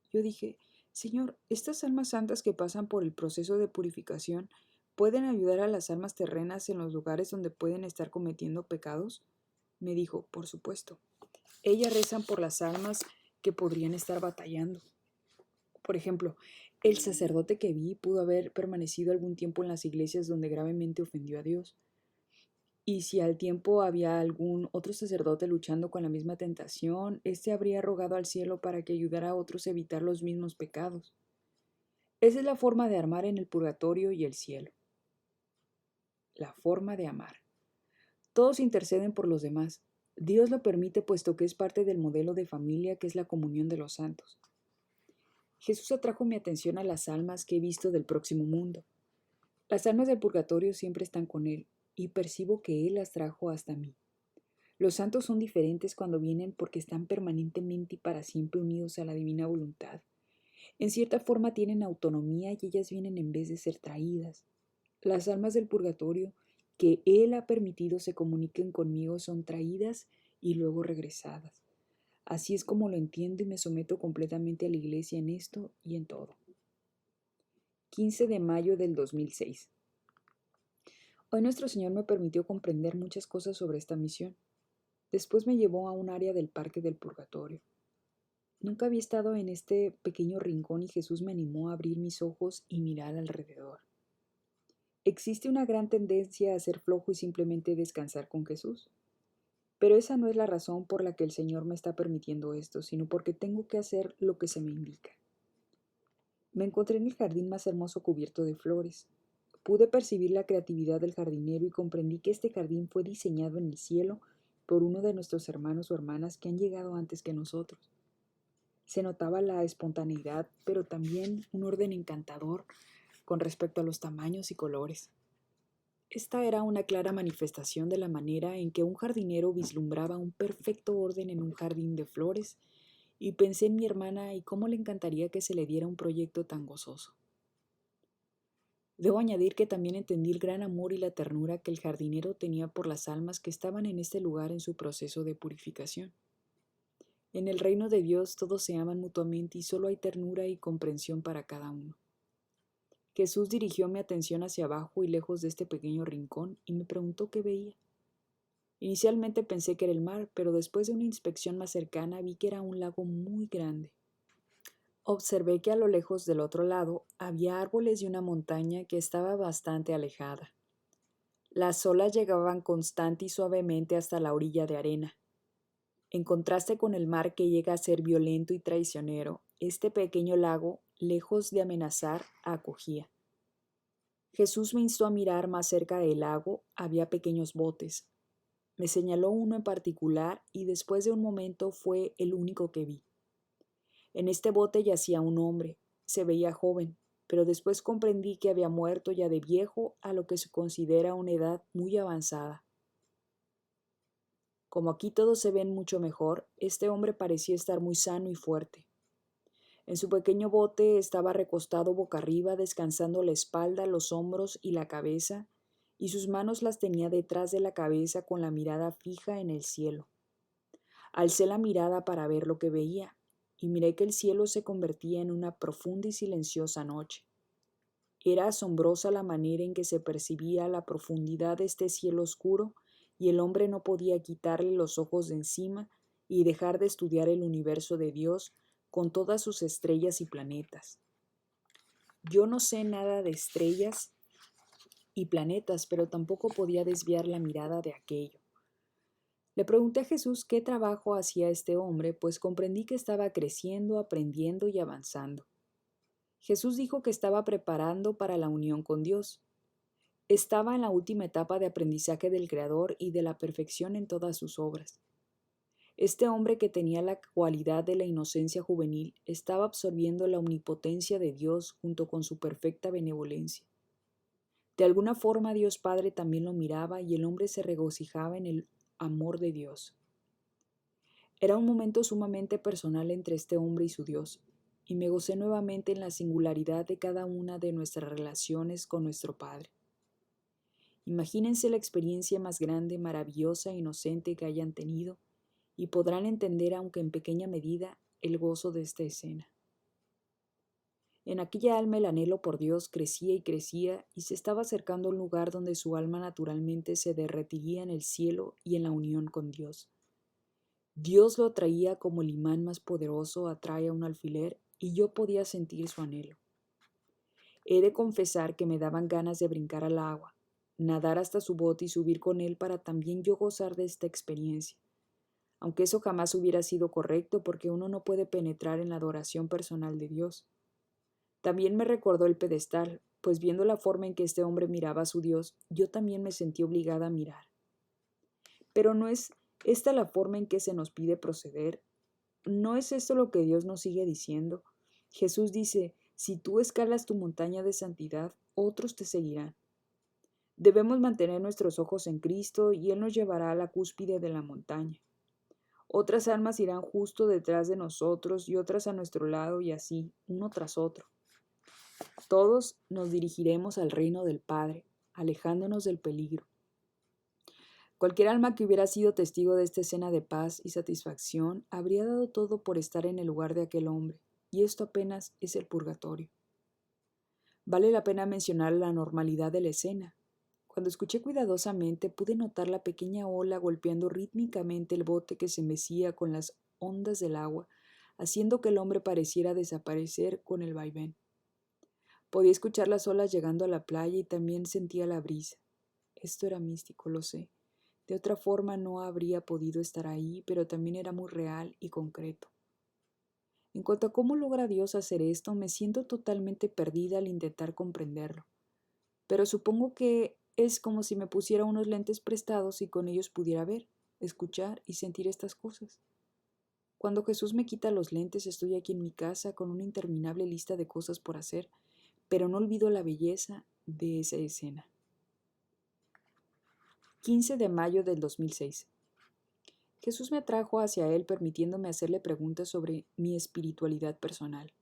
Yo dije, Señor, ¿estas almas santas que pasan por el proceso de purificación pueden ayudar a las almas terrenas en los lugares donde pueden estar cometiendo pecados? Me dijo, por supuesto. Ellas rezan por las almas que podrían estar batallando. Por ejemplo, el sacerdote que vi pudo haber permanecido algún tiempo en las iglesias donde gravemente ofendió a Dios. Y si al tiempo había algún otro sacerdote luchando con la misma tentación, éste habría rogado al cielo para que ayudara a otros a evitar los mismos pecados. Esa es la forma de amar en el purgatorio y el cielo. La forma de amar. Todos interceden por los demás. Dios lo permite puesto que es parte del modelo de familia que es la comunión de los santos. Jesús atrajo mi atención a las almas que he visto del próximo mundo. Las almas del purgatorio siempre están con Él, y percibo que Él las trajo hasta mí. Los santos son diferentes cuando vienen porque están permanentemente y para siempre unidos a la divina voluntad. En cierta forma tienen autonomía y ellas vienen en vez de ser traídas. Las almas del purgatorio que Él ha permitido se comuniquen conmigo son traídas y luego regresadas. Así es como lo entiendo y me someto completamente a la Iglesia en esto y en todo. 15 de mayo del 2006. Hoy nuestro Señor me permitió comprender muchas cosas sobre esta misión. Después me llevó a un área del Parque del Purgatorio. Nunca había estado en este pequeño rincón y Jesús me animó a abrir mis ojos y mirar alrededor. Existe una gran tendencia a ser flojo y simplemente descansar con Jesús. Pero esa no es la razón por la que el Señor me está permitiendo esto, sino porque tengo que hacer lo que se me indica. Me encontré en el jardín más hermoso cubierto de flores. Pude percibir la creatividad del jardinero y comprendí que este jardín fue diseñado en el cielo por uno de nuestros hermanos o hermanas que han llegado antes que nosotros. Se notaba la espontaneidad, pero también un orden encantador con respecto a los tamaños y colores. Esta era una clara manifestación de la manera en que un jardinero vislumbraba un perfecto orden en un jardín de flores, y pensé en mi hermana y cómo le encantaría que se le diera un proyecto tan gozoso. Debo añadir que también entendí el gran amor y la ternura que el jardinero tenía por las almas que estaban en este lugar en su proceso de purificación. En el reino de Dios todos se aman mutuamente y solo hay ternura y comprensión para cada uno. Jesús dirigió mi atención hacia abajo y lejos de este pequeño rincón y me preguntó qué veía. Inicialmente pensé que era el mar, pero después de una inspección más cercana vi que era un lago muy grande. Observé que a lo lejos del otro lado había árboles y una montaña que estaba bastante alejada. Las olas llegaban constante y suavemente hasta la orilla de arena. En contraste con el mar que llega a ser violento y traicionero, este pequeño lago, lejos de amenazar, acogía. Jesús me instó a mirar más cerca del lago, había pequeños botes. Me señaló uno en particular y después de un momento fue el único que vi. En este bote yacía un hombre, se veía joven, pero después comprendí que había muerto ya de viejo a lo que se considera una edad muy avanzada. Como aquí todos se ven mucho mejor, este hombre parecía estar muy sano y fuerte. En su pequeño bote estaba recostado boca arriba, descansando la espalda, los hombros y la cabeza, y sus manos las tenía detrás de la cabeza con la mirada fija en el cielo. Alcé la mirada para ver lo que veía, y miré que el cielo se convertía en una profunda y silenciosa noche. Era asombrosa la manera en que se percibía la profundidad de este cielo oscuro, y el hombre no podía quitarle los ojos de encima y dejar de estudiar el universo de Dios con todas sus estrellas y planetas. Yo no sé nada de estrellas y planetas, pero tampoco podía desviar la mirada de aquello. Le pregunté a Jesús qué trabajo hacía este hombre, pues comprendí que estaba creciendo, aprendiendo y avanzando. Jesús dijo que estaba preparando para la unión con Dios. Estaba en la última etapa de aprendizaje del Creador y de la perfección en todas sus obras. Este hombre que tenía la cualidad de la inocencia juvenil estaba absorbiendo la omnipotencia de Dios junto con su perfecta benevolencia. De alguna forma Dios Padre también lo miraba y el hombre se regocijaba en el amor de Dios. Era un momento sumamente personal entre este hombre y su Dios, y me gocé nuevamente en la singularidad de cada una de nuestras relaciones con nuestro Padre. Imagínense la experiencia más grande, maravillosa e inocente que hayan tenido, y podrán entender, aunque en pequeña medida, el gozo de esta escena. En aquella alma el anhelo por Dios crecía y se estaba acercando a un lugar donde su alma naturalmente se derretiría en el cielo y en la unión con Dios. Dios lo atraía como el imán más poderoso atrae a un alfiler y yo podía sentir su anhelo. He de confesar que me daban ganas de brincar al agua, nadar hasta su bote y subir con él para también yo gozar de esta experiencia, aunque eso jamás hubiera sido correcto porque uno no puede penetrar en la adoración personal de Dios. También me recordó el pedestal, pues viendo la forma en que este hombre miraba a su Dios, yo también me sentí obligada a mirar. Pero no es esta la forma en que se nos pide proceder. ¿No es esto lo que Dios nos sigue diciendo? Jesús dice, si tú escalas tu montaña de santidad, otros te seguirán. Debemos mantener nuestros ojos en Cristo y Él nos llevará a la cúspide de la montaña. Otras almas irán justo detrás de nosotros y otras a nuestro lado y así, uno tras otro. Todos nos dirigiremos al reino del Padre, alejándonos del peligro. Cualquier alma que hubiera sido testigo de esta escena de paz y satisfacción habría dado todo por estar en el lugar de aquel hombre, y esto apenas es el purgatorio. Vale la pena mencionar la normalidad de la escena. Cuando escuché cuidadosamente pude notar la pequeña ola golpeando rítmicamente el bote que se mecía con las ondas del agua, haciendo que el hombre pareciera desaparecer con el vaivén. Podía escuchar las olas llegando a la playa y también sentía la brisa. Esto era místico, lo sé. De otra forma no habría podido estar ahí, pero también era muy real y concreto. En cuanto a cómo logra Dios hacer esto, me siento totalmente perdida al intentar comprenderlo. Pero supongo que es como si me pusiera unos lentes prestados y con ellos pudiera ver, escuchar y sentir estas cosas. Cuando Jesús me quita los lentes, estoy aquí en mi casa con una interminable lista de cosas por hacer, pero no olvido la belleza de esa escena. 15 de mayo del 2006. Jesús me atrajo hacia él permitiéndome hacerle preguntas sobre mi espiritualidad personal.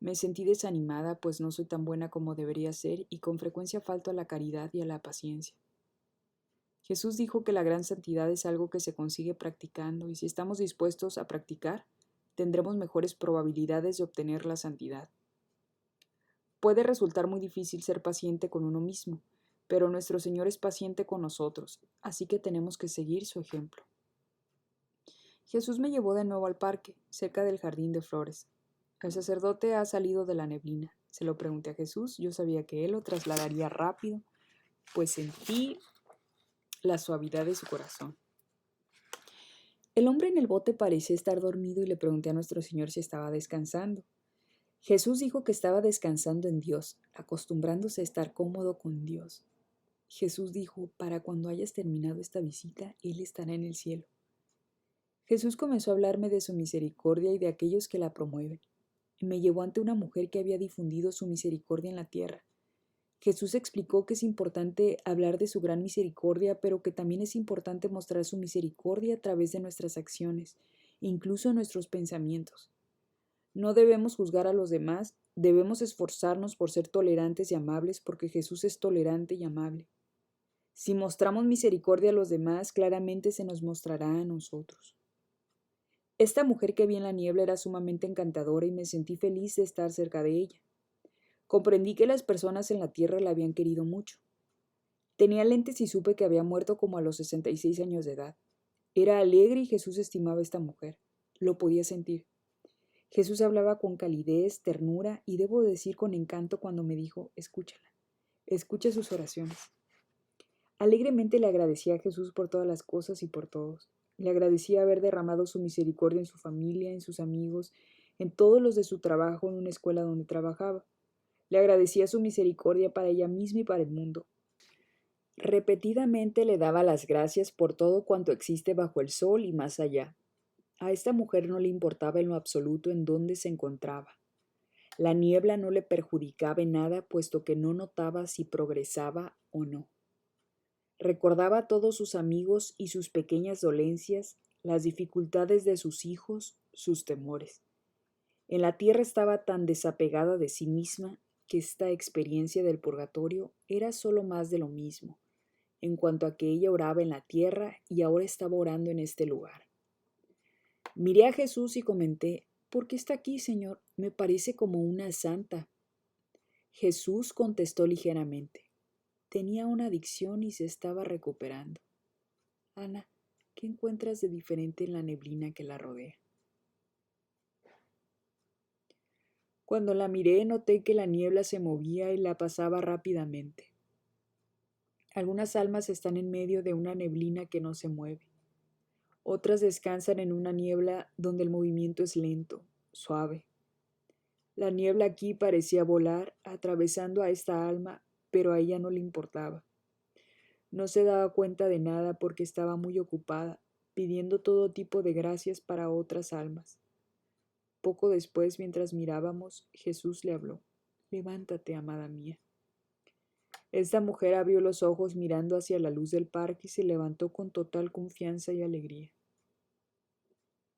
Me sentí desanimada, pues no soy tan buena como debería ser y con frecuencia falto a la caridad y a la paciencia. Jesús dijo que la gran santidad es algo que se consigue practicando, y si estamos dispuestos a practicar, tendremos mejores probabilidades de obtener la santidad. Puede resultar muy difícil ser paciente con uno mismo, pero nuestro Señor es paciente con nosotros, así que tenemos que seguir su ejemplo. Jesús me llevó de nuevo al parque, cerca del jardín de flores. El sacerdote ha salido de la neblina. Se lo pregunté a Jesús, yo sabía que él lo trasladaría rápido, pues sentí la suavidad de su corazón. El hombre en el bote parecía estar dormido y le pregunté a nuestro Señor si estaba descansando. Jesús dijo que estaba descansando en Dios, acostumbrándose a estar cómodo con Dios. Jesús dijo, para cuando hayas terminado esta visita, Él estará en el cielo. Jesús comenzó a hablarme de su misericordia y de aquellos que la promueven. Me llevó ante una mujer que había difundido su misericordia en la tierra. Jesús explicó que es importante hablar de su gran misericordia, pero que también es importante mostrar su misericordia a través de nuestras acciones, incluso nuestros pensamientos. No debemos juzgar a los demás, debemos esforzarnos por ser tolerantes y amables porque Jesús es tolerante y amable. Si mostramos misericordia a los demás, claramente se nos mostrará a nosotros. Esta mujer que vi en la niebla era sumamente encantadora y me sentí feliz de estar cerca de ella. Comprendí que las personas en la tierra la habían querido mucho. Tenía lentes y supe que había muerto como a los 66 años de edad. Era alegre y Jesús estimaba a esta mujer. Lo podía sentir. Jesús hablaba con calidez, ternura y debo decir con encanto cuando me dijo, escúchala, escucha sus oraciones. Alegremente le agradecía a Jesús por todas las cosas y por todos. Le agradecía haber derramado su misericordia en su familia, en sus amigos, en todos los de su trabajo, en una escuela donde trabajaba. Le agradecía su misericordia para ella misma y para el mundo. Repetidamente le daba las gracias por todo cuanto existe bajo el sol y más allá. A esta mujer no le importaba en lo absoluto en dónde se encontraba. La niebla no le perjudicaba en nada, puesto que no notaba si progresaba o no. Recordaba a todos sus amigos y sus pequeñas dolencias, las dificultades de sus hijos, sus temores. En la tierra estaba tan desapegada de sí misma que esta experiencia del purgatorio era solo más de lo mismo, en cuanto a que ella oraba en la tierra y ahora estaba orando en este lugar. Miré a Jesús y comenté, ¿por qué está aquí, Señor? Me parece como una santa. Jesús contestó ligeramente, tenía una adicción y se estaba recuperando. Ana, ¿qué encuentras de diferente en la neblina que la rodea? Cuando la miré, noté que la niebla se movía y la pasaba rápidamente. Algunas almas están en medio de una neblina que no se mueve. Otras descansan en una niebla donde el movimiento es lento, suave. La niebla aquí parecía volar, atravesando a esta alma, pero a ella no le importaba. No se daba cuenta de nada porque estaba muy ocupada, pidiendo todo tipo de gracias para otras almas. Poco después, mientras mirábamos, Jesús le habló. Levántate, amada mía. Esta mujer abrió los ojos mirando hacia la luz del parque y se levantó con total confianza y alegría.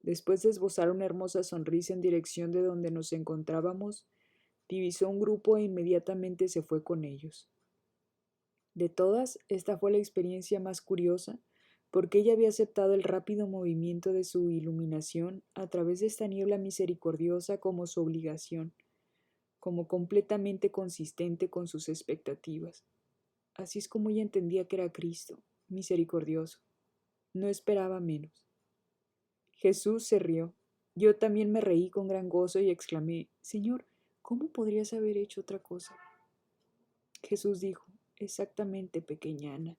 Después de esbozar una hermosa sonrisa en dirección de donde nos encontrábamos, divisó un grupo e inmediatamente se fue con ellos. De todas, esta fue la experiencia más curiosa, porque ella había aceptado el rápido movimiento de su iluminación a través de esta niebla misericordiosa como su obligación, como completamente consistente con sus expectativas. Así es como ella entendía que era Cristo, misericordioso. No esperaba menos. Jesús se rió. Yo también me reí con gran gozo y exclamé, Señor, ¿cómo podrías haber hecho otra cosa? Jesús dijo, exactamente, pequeña Ana.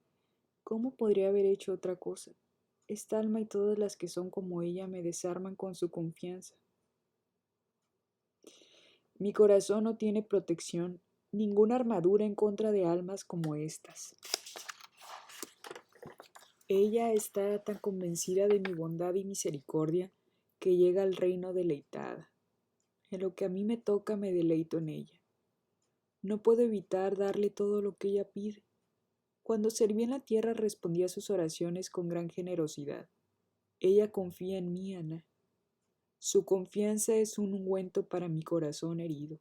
¿Cómo podría haber hecho otra cosa? Esta alma y todas las que son como ella me desarman con su confianza. Mi corazón no tiene protección, ninguna armadura en contra de almas como estas. Ella está tan convencida de mi bondad y misericordia que llega al reino deleitada. En lo que a mí me toca me deleito en ella. No puedo evitar darle todo lo que ella pide. Cuando serví en la tierra respondí a sus oraciones con gran generosidad. Ella confía en mí, Ana. Su confianza es un ungüento para mi corazón herido.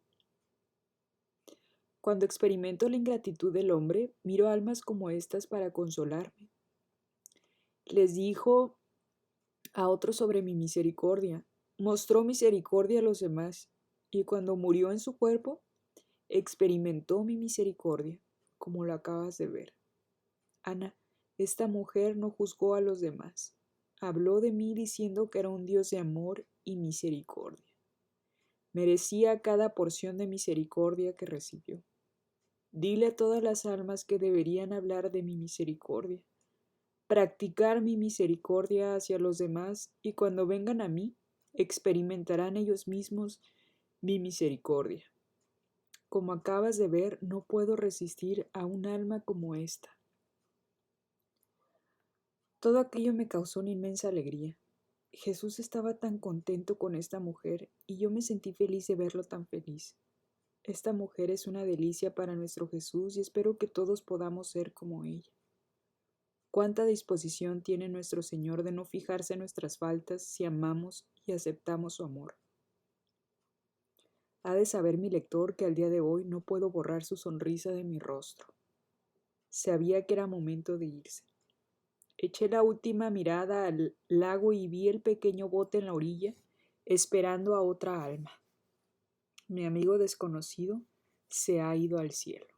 Cuando experimento la ingratitud del hombre, miro almas como estas para consolarme. Les dijo a otros sobre mi misericordia. Mostró misericordia a los demás, y cuando murió en su cuerpo, experimentó mi misericordia, como lo acabas de ver. Ana, esta mujer no juzgó a los demás. Habló de mí diciendo que era un Dios de amor y misericordia. Merecía cada porción de misericordia que recibió. Dile a todas las almas que deberían hablar de mi misericordia, practicar mi misericordia hacia los demás, y cuando vengan a mí, experimentarán ellos mismos mi misericordia. Como acabas de ver, no puedo resistir a un alma como esta. Todo aquello me causó una inmensa alegría. Jesús estaba tan contento con esta mujer y yo me sentí feliz de verlo tan feliz. Esta mujer es una delicia para nuestro Jesús y espero que todos podamos ser como ella. Cuánta disposición tiene nuestro Señor de no fijarse en nuestras faltas si amamos y aceptamos su amor. Ha de saber mi lector que al día de hoy no puedo borrar su sonrisa de mi rostro. Sabía que era momento de irse. Eché la última mirada al lago y vi el pequeño bote en la orilla, esperando a otra alma. Mi amigo desconocido se ha ido al cielo.